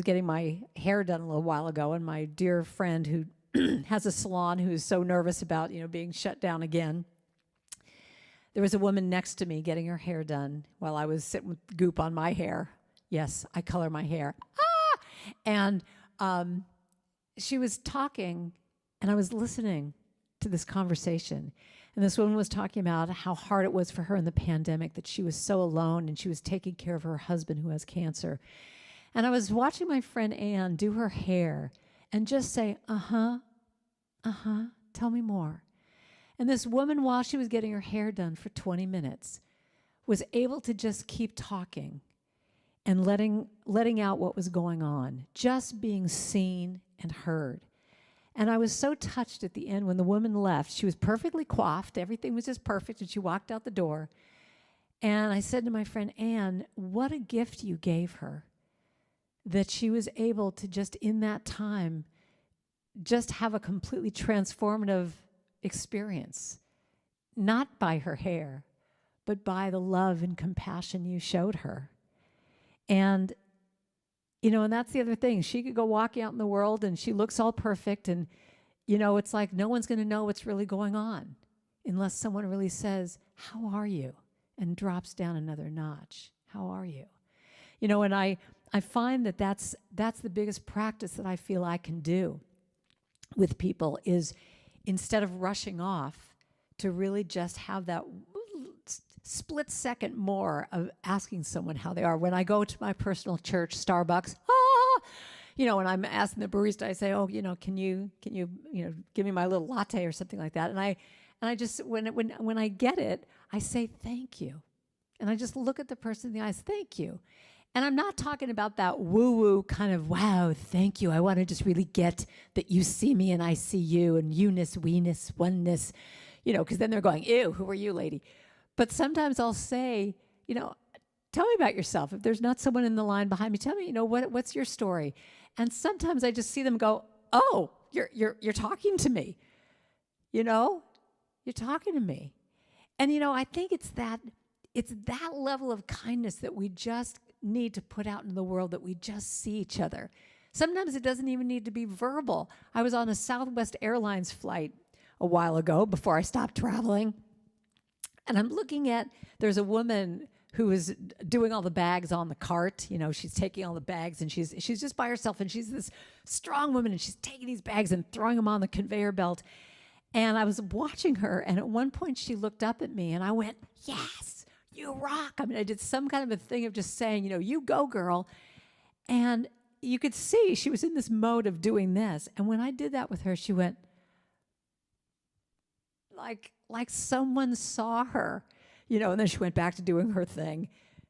getting my hair done a little while ago, and my dear friend who has a salon who's so nervous about, being shut down again. There was a woman next to me getting her hair done while I was sitting with goop on my hair. Yes, I color my hair. And she was talking, and I was listening to this conversation. And this woman was talking about how hard it was for her in the pandemic, that she was so alone, and she was taking care of her husband who has cancer. And I was watching my friend Anne do her hair and just say, tell me more. And this woman, while she was getting her hair done for 20 minutes, was able to just keep talking and letting out what was going on, just being seen and heard. And I was so touched at the end when the woman left. She was perfectly coiffed. Everything was just perfect, and she walked out the door. And I said to my friend Anne, what a gift you gave her, that she was able to just in that time just have a completely transformative experience, not by her hair, but by the love and compassion you showed her. And, and that's the other thing. She could go walking out in the world and she looks all perfect, and, it's like no one's going to know what's really going on unless someone really says, how are you? And drops down another notch. How are you? And I find that's the biggest practice that I feel I can do with people is, instead of rushing off, to really just have that split second more of asking someone how they are. When I go to my personal church, Starbucks, when I'm asking the barista, I say, can you give me my little latte or something like that. And I just, when I get it, I say, thank you. And I just look at the person in the eyes, thank you. And I'm not talking about that woo-woo kind of, wow, thank you. I want to just really get that you see me and I see you, and you-ness, we-ness, oneness, because then they're going, ew, who are you, lady? But sometimes I'll say, tell me about yourself. If there's not someone in the line behind me, tell me, what's your story? And sometimes I just see them go, oh, you're talking to me. You're talking to me. And, I think it's that level of kindness that we just need to put out in the world, that we just see each other. Sometimes it doesn't even need to be verbal. I was on a Southwest Airlines flight a while ago before I stopped traveling. And I'm looking at, there's a woman who is doing all the bags on the cart. She's taking all the bags, and she's just by herself, and she's this strong woman, and she's taking these bags and throwing them on the conveyor belt. And I was watching her, and at one point she looked up at me, and I went, yes, you rock. I mean, I did some kind of a thing of just saying, you go, girl. And you could see she was in this mode of doing this. And when I did that with her, she went, like someone saw her, and then she went back to doing her thing,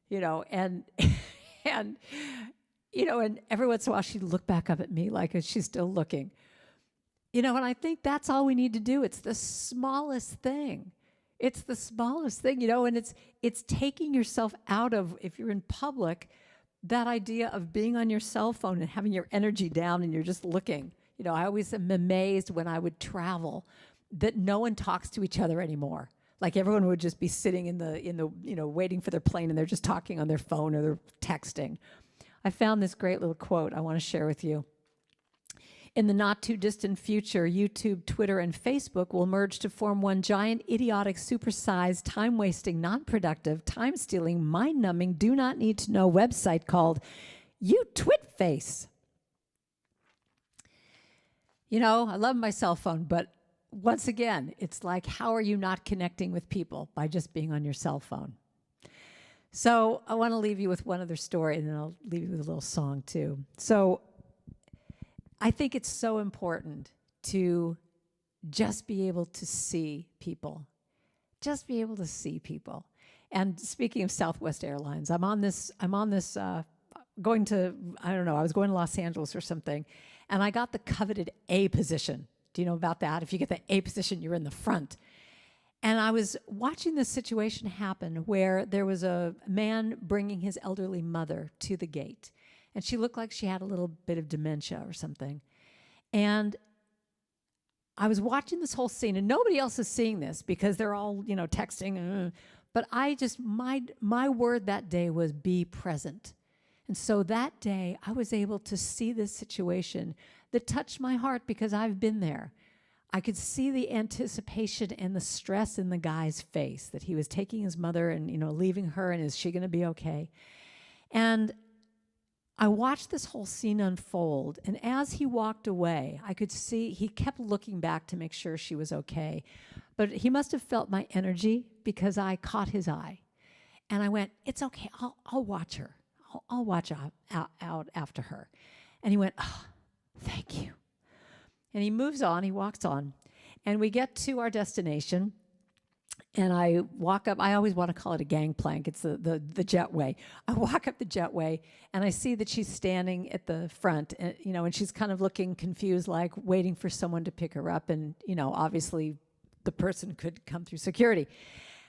and, and, and every once in a while she'd look back up at me like she's still looking. And I think that's all we need to do. It's the smallest thing. It's the smallest thing, and it's taking yourself out of, if you're in public, that idea of being on your cell phone and having your energy down and you're just looking. I always am amazed when I would travel that no one talks to each other anymore. Like everyone would just be sitting in the waiting for their plane, and they're just talking on their phone or they're texting. I found this great little quote I want to share with you. In the not too distant future, YouTube, Twitter, and Facebook will merge to form one giant, idiotic, supersized, time-wasting, non-productive, time-stealing, mind-numbing, do-not-need-to-know website called YouTwitFace. I love my cell phone, but once again, it's like, how are you not connecting with people by just being on your cell phone? So I want to leave you with one other story, and then I'll leave you with a little song too. So I think it's so important to just be able to see people. Just be able to see people. And speaking of Southwest Airlines, I was going to Los Angeles or something, and I got the coveted A position. Do you know about that? If you get the A position, you're in the front. And I was watching this situation happen where there was a man bringing his elderly mother to the gate. And she looked like she had a little bit of dementia or something. And I was watching this whole scene, and nobody else is seeing this because they're all, texting. But my word that day was be present. And so that day, I was able to see this situation that touched my heart because I've been there. I could see the anticipation and the stress in the guy's face that he was taking his mother and, leaving her, and is she going to be okay? And I watched this whole scene unfold, and as he walked away, I could see he kept looking back to make sure she was okay. But he must have felt my energy because I caught his eye. And I went, it's okay, I'll watch her. I'll watch out after her. And he went, oh, thank you. And he moves on, he walks on, and we get to our destination. And I walk up, I always want to call it a gangplank. It's the jetway. I walk up the jetway, and I see that she's standing at the front, and, and she's kind of looking confused, like waiting for someone to pick her up. And, obviously the person could come through security.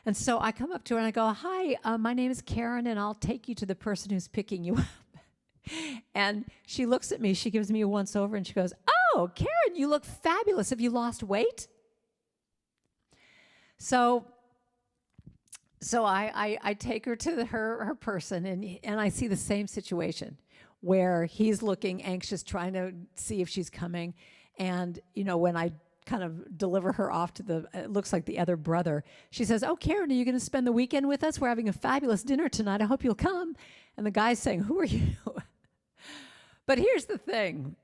And so I come up to her and I go, hi, my name is Karen, and I'll take you to the person who's picking you up. And she looks at me, she gives me a once over, and she goes, oh, Karen, you look fabulous. Have you lost weight? So I take her to her person, and I see the same situation where he's looking anxious, trying to see if she's coming. And, when I kind of deliver her off to it looks like the other brother, she says, oh, Karen, are you going to spend the weekend with us? We're having a fabulous dinner tonight. I hope you'll come. And the guy's saying, who are you? But here's the thing.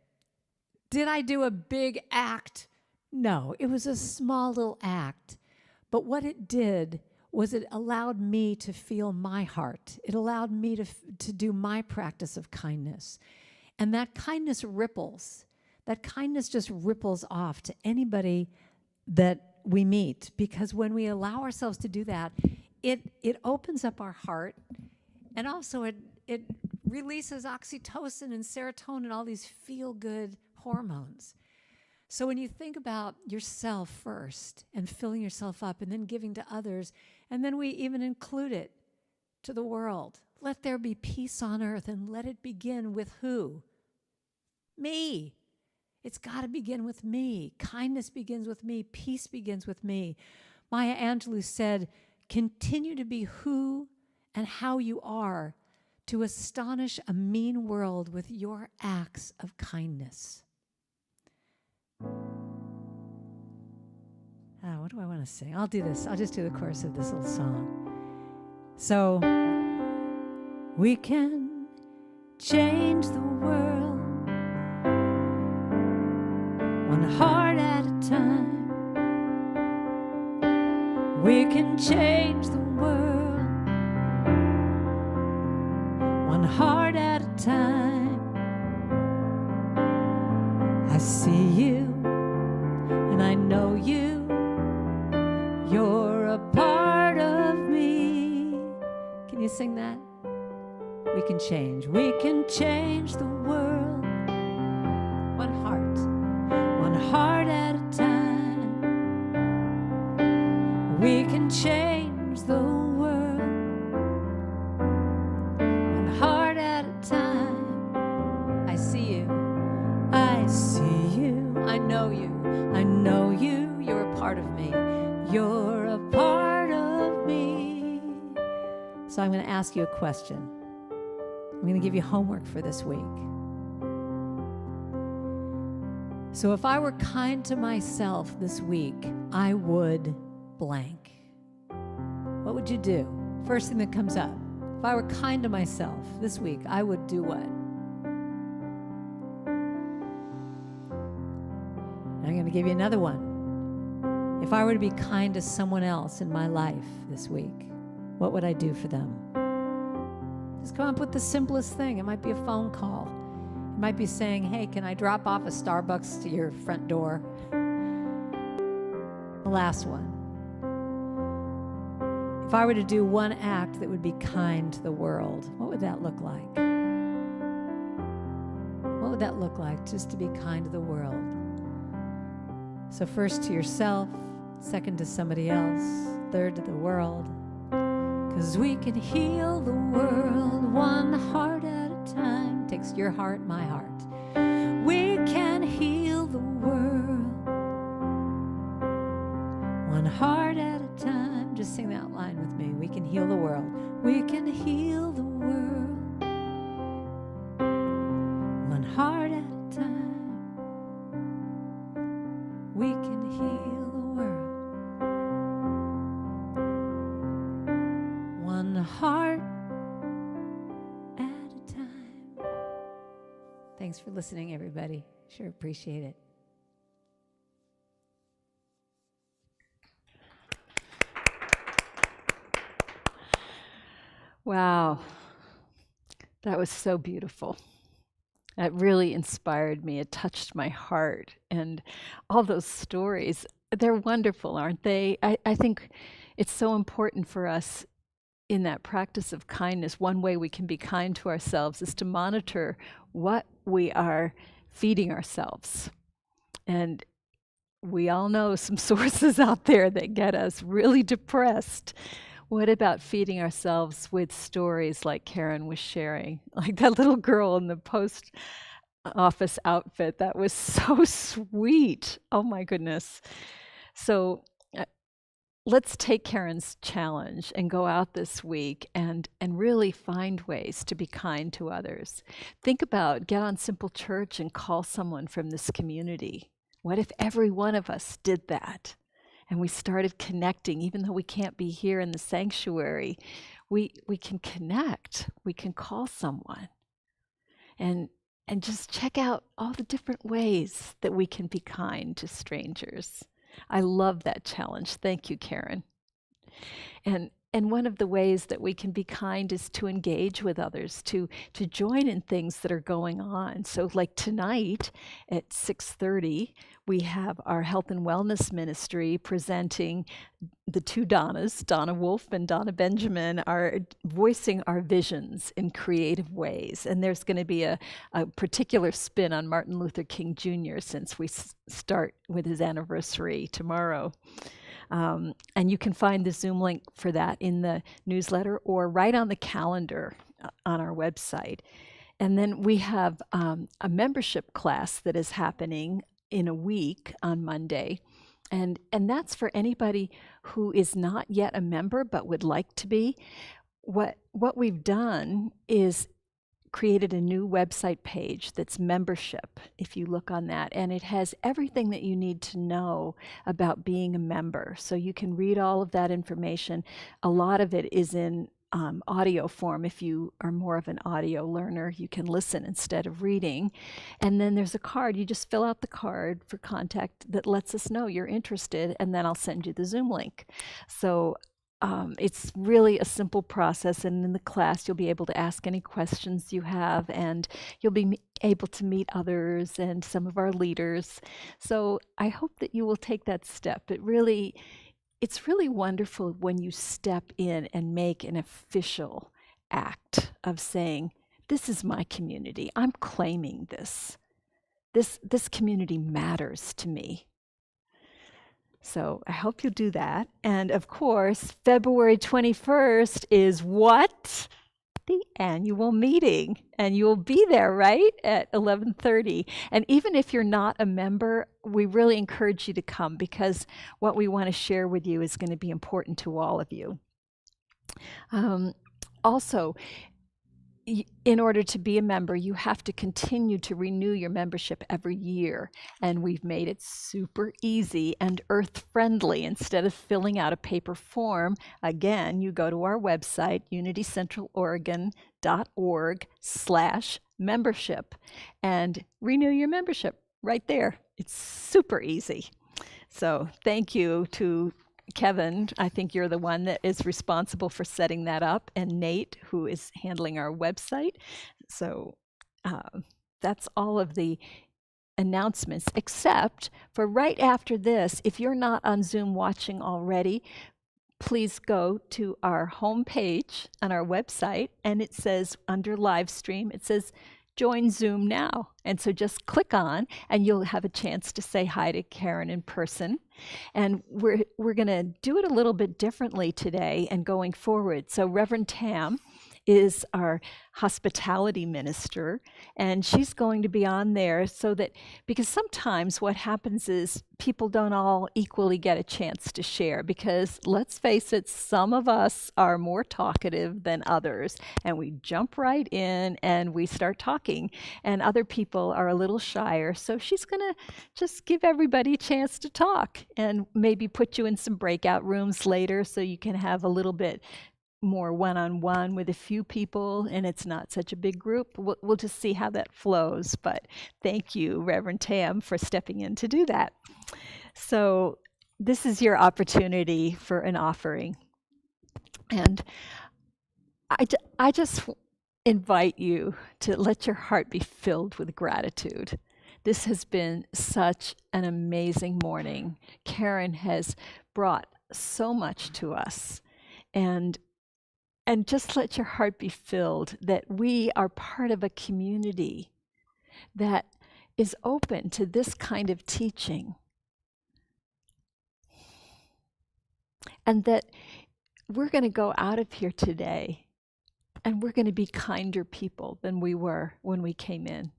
Did I do a big act? No, it was a small little act. But what it did was it allowed me to feel my heart. It allowed me to do my practice of kindness. And that kindness ripples. That kindness just ripples off to anybody that we meet. Because when we allow ourselves to do that, it opens up our heart. And also it releases oxytocin and serotonin, all these feel-good hormones. So when you think about yourself first and filling yourself up and then giving to others, and then we even include it to the world. Let there be peace on earth, and let it begin with who? Me. It's got to begin with me. Kindness begins with me. Peace begins with me. Maya Angelou said, continue to be who and how you are to astonish a mean world with your acts of kindness. What do I want to sing? I'll do this. I'll just do the chorus of this little song. So, we can change the world one heart at a time. We can change the world one heart at a time. I see you and I know you. You're a part of me. Can you sing that? We can change the world one heart at a time. We can change the world one heart at a time. I see you, I know you, you're a part of me, you're a part of me. So I'm going to ask you a question. I'm going to give you homework for this week. So if I were kind to myself this week, I would blank. What would you do? First thing that comes up. If I were kind to myself this week, I would do what? I'm going to give you another one. If I were to be kind to someone else in my life this week, what would I do for them? Just come up with the simplest thing. It might be a phone call. It might be saying, hey, can I drop off a Starbucks to your front door? The last one. If I were to do one act that would be kind to the world, what would that look like? What would that look like, just to be kind to the world? So first to yourself, second to somebody else, third to the world. 'Cause we can heal the world one heart at a time. Takes your heart, my heart. We can heal the world one heart at a time. Just sing that line with me. We can heal the world. We can heal the world one heart at a time. We can heal the world one heart at a time. Thanks for listening, everybody. Sure appreciate it. Wow, that was so beautiful. That really inspired me. It touched my heart. And all those stories, they're wonderful, aren't they? I think it's so important for us in that practice of kindness. One way we can be kind to ourselves is to monitor what we are feeding ourselves. And we all know some sources out there that get us really depressed. What about feeding ourselves with stories like Karen was sharing? Like that little girl in the post office outfit. That was so sweet. Oh my goodness. So let's take Karen's challenge and go out this week and really find ways to be kind to others. Think about, get on Simple Church and call someone from this community. What if every one of us did that? And we started connecting, even though we can't be here in the sanctuary, we can connect. We can call someone and just check out all the different ways that we can be kind to strangers. I love that challenge. Thank you, Karen. And one of the ways that we can be kind is to engage with others, to join in things that are going on. So like tonight at 6:30, we have our health and wellness ministry presenting the two Donnas, Donna Wolf and Donna Benjamin, are voicing our visions in creative ways. And there's going to be a particular spin on Martin Luther King Jr. since we start with his anniversary tomorrow. And you can find the Zoom link for that in the newsletter or right on the calendar on our website. And then we have a membership class that is happening in a week on Monday. And that's for anybody who is not yet a member but would like to be. What we've done is created a new website page that's membership, if you look on that, and it has everything that you need to know about being a member. So you can read all of that information. A lot of it is in audio form. If you are more of an audio learner, you can listen instead of reading. And then there's a card. You just fill out the card for contact that lets us know you're interested, and then I'll send you the Zoom link. So it's really a simple process, and in the class you'll be able to ask any questions you have, and you'll be able to meet others and some of our leaders. So I hope that you will take that step. It's really wonderful when you step in and make an official act of saying, this is my community. I'm claiming this. This community matters to me. So I hope you'll do that. And of course, February 21st is what? The annual meeting. And you'll be there, right? At 11:30. And even if you're not a member, we really encourage you to come, because what we want to share with you is going to be important to all of you. Also, in order to be a member, you have to continue to renew your membership every year. And we've made it super easy and earth-friendly. Instead of filling out a paper form, again, you go to our website, unitycentraloregon.org/membership, and renew your membership right there. It's super easy. So thank you to Kevin. I think you're the one that is responsible for setting that up, and Nate, who is handling our website. So that's all of the announcements, except for right after this. If you're not on Zoom watching already, please go to our homepage on our website, and it says under live stream, it says join Zoom now. And so just click on, and you'll have a chance to say hi to Karen in person. And we're going to do it a little bit differently today and going forward. So Reverend Tam is our hospitality minister, and she's going to be on there so that, because sometimes what happens is people don't all equally get a chance to share, because let's face it, some of us are more talkative than others, and we jump right in and we start talking, and other people are a little shyer. So she's going to just give everybody a chance to talk, and maybe put you in some breakout rooms later so you can have a little bit more one-on-one with a few people, and it's not such a big group. We'll just see how that flows. But thank you, Reverend Tam, for stepping in to do that. So this is your opportunity for an offering. And I just invite you to let your heart be filled with gratitude. This has been such an amazing morning. Karen has brought so much to us. And just let your heart be filled that we are part of a community that is open to this kind of teaching. And that we're going to go out of here today and we're going to be kinder people than we were when we came in.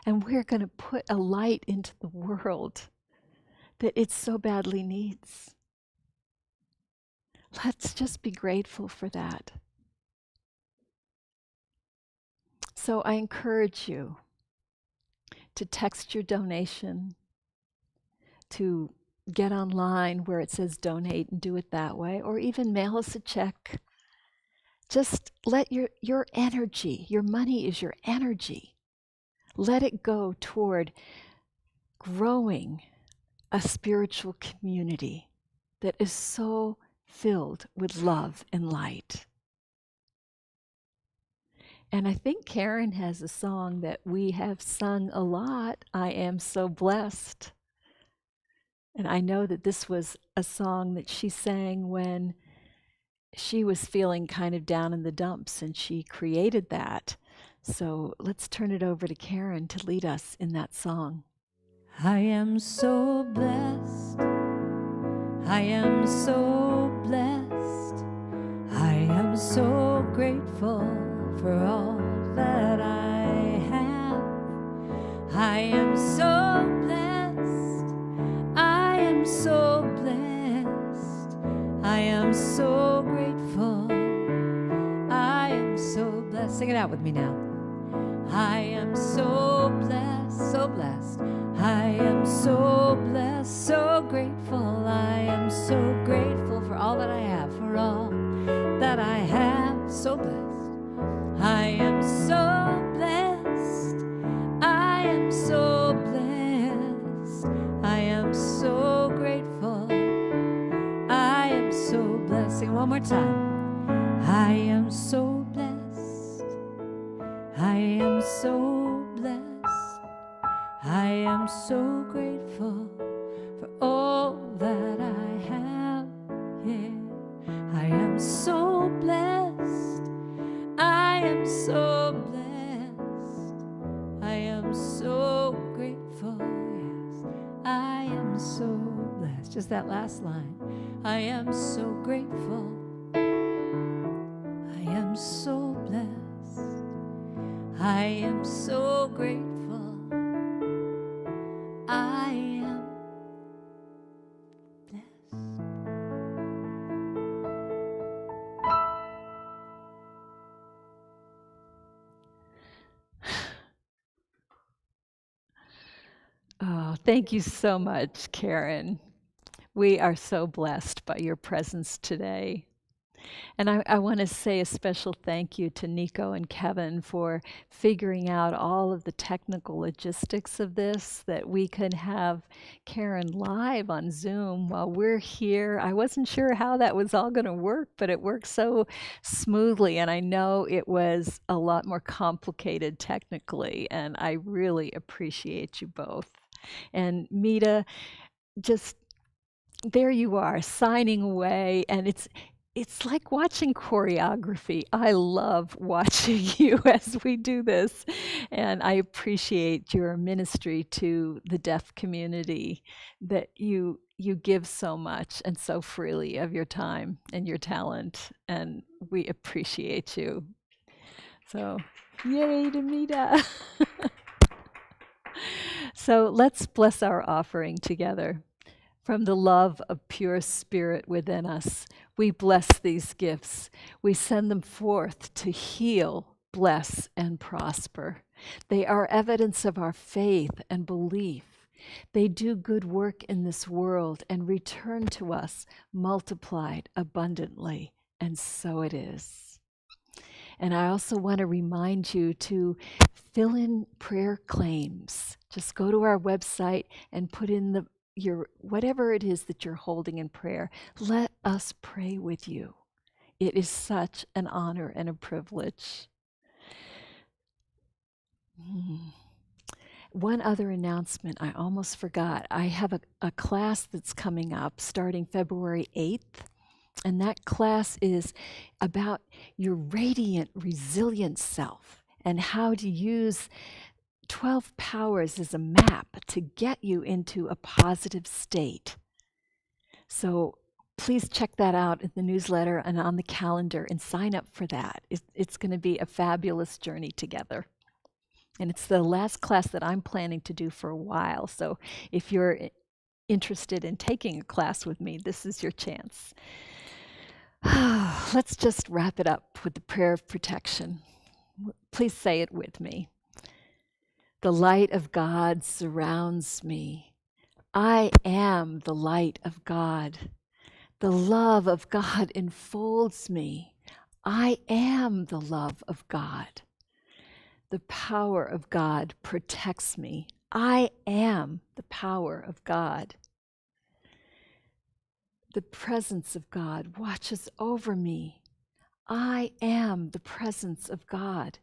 And we're going to put a light into the world that it so badly needs. Let's just be grateful for that. So I encourage you to text your donation, to get online where it says donate and do it that way, or even mail us a check. Just let your energy, your money is your energy, let it go toward growing a spiritual community that is so filled with love and light. And I think Karen has a song that we have sung a lot, I Am So Blessed. And I know that this was a song that she sang when she was feeling kind of down in the dumps, and she created that. So let's turn it over to Karen to lead us in that song. I am so blessed. I am so blessed. I am so grateful for all that I have. I am so blessed. I am so blessed. I am so grateful. I am so blessed. Sing it out with me now. I am so blessed, so blessed. I am so blessed, so grateful. I am so grateful for all that I have, for all that I have. so blessed. I am so blessed. I am so blessed. I am so grateful. I am so blessed. Sing one more time. I am so blessed. I am so blessed. I am so grateful for all that I have. Yeah. I am so blessed. I am so blessed. I am so grateful. Yes, I am so blessed. Just that last line. I am so grateful. I am so blessed. I am so grateful. I am blessed. Oh, thank you so much, Karen. We are so blessed by your presence today. And I want to say a special thank you to Nico and Kevin for figuring out all of the technical logistics of this, that we could have Karen live on Zoom while we're here. I wasn't sure how that was all going to work, but it worked so smoothly. And I know it was a lot more complicated technically, and I really appreciate you both. And Mita, just there you are, signing away, and it's like watching choreography. I love watching you as we do this, and I appreciate your ministry to the deaf community, that you give so much and so freely of your time and your talent, and we appreciate you. So, yay to Mita. So let's bless our offering together. From the love of pure spirit within us, we bless these gifts. We send them forth to heal, bless, and prosper. They are evidence of our faith and belief. They do good work in this world and return to us multiplied abundantly, and so it is. And I also want to remind you to fill in prayer claims. Just go to our website and put in your whatever it is that you're holding in prayer. Let us pray with you. It is such an honor and a privilege. One other announcement I almost forgot. I have a class that's coming up starting February 8th. And that class is about your radiant, resilient self and how to use 12 powers as a map to get you into a positive state. So please check that out in the newsletter and on the calendar and sign up for that. It's going to be a fabulous journey together. And it's the last class that I'm planning to do for a while. So if you're interested in taking a class with me, this is your chance. Let's just wrap it up with the prayer of protection. Please say it with me. The light of God surrounds me. I am the light of God. The love of God enfolds me. I am the love of God. The power of God protects me. I am the power of God. The presence of God watches over me. I am the presence of God.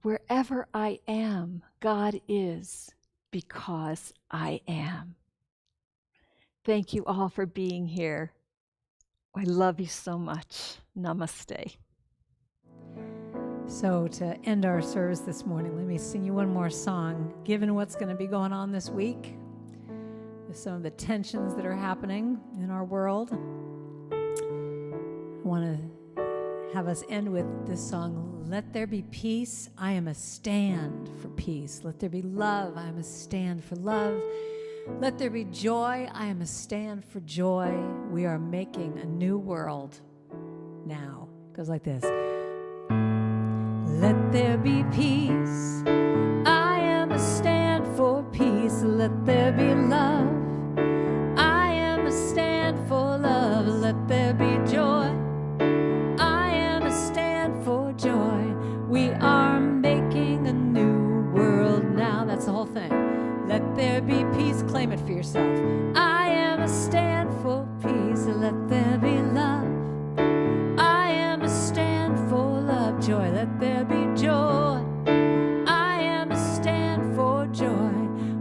Wherever I am, God is, because I am. Thank you all for being here. I love you so much. Namaste. So to end our service this morning, let me sing you one more song. Given what's going to be going on this week, with some of the tensions that are happening in our world, I want to have us end with this song, Let There Be Peace, I Am a Stand for Peace. Let there be love, I am a stand for love. Let there be joy, I am a stand for joy. We are making a new world now. It goes like this. Let there be peace, I am a stand for peace. Let there be love, I am a stand for love. Let there be joy, I am a stand there be peace. Claim it for yourself. I am a stand for peace. Let there be love. I am a stand full of joy. Let there be joy. I am a stand for joy.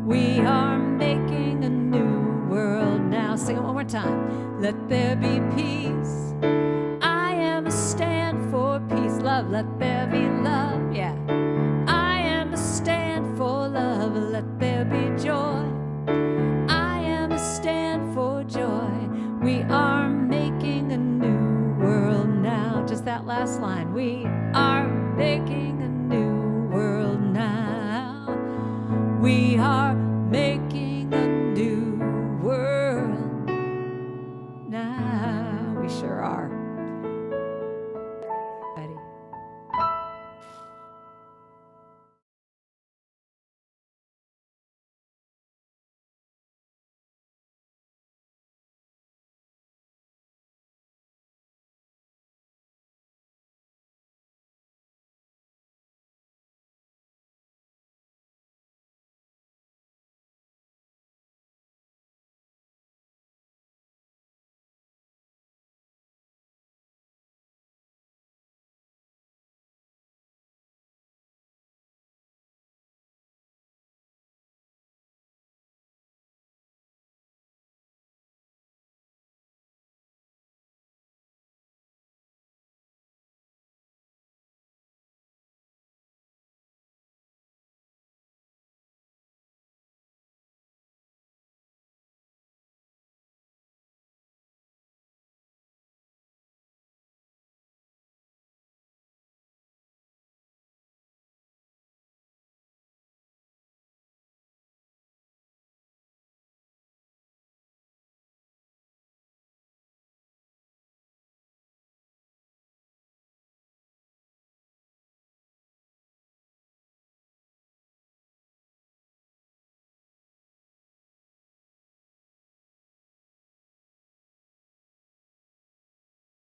We are making a new world now. Sing it one more time. Let there be peace. I am a stand for peace. Love, let there be love. Yeah. I am a stand for love. Let there be joy. I am a stand for joy. We are making a new world now. Just that last line. We are making a new world now. We are making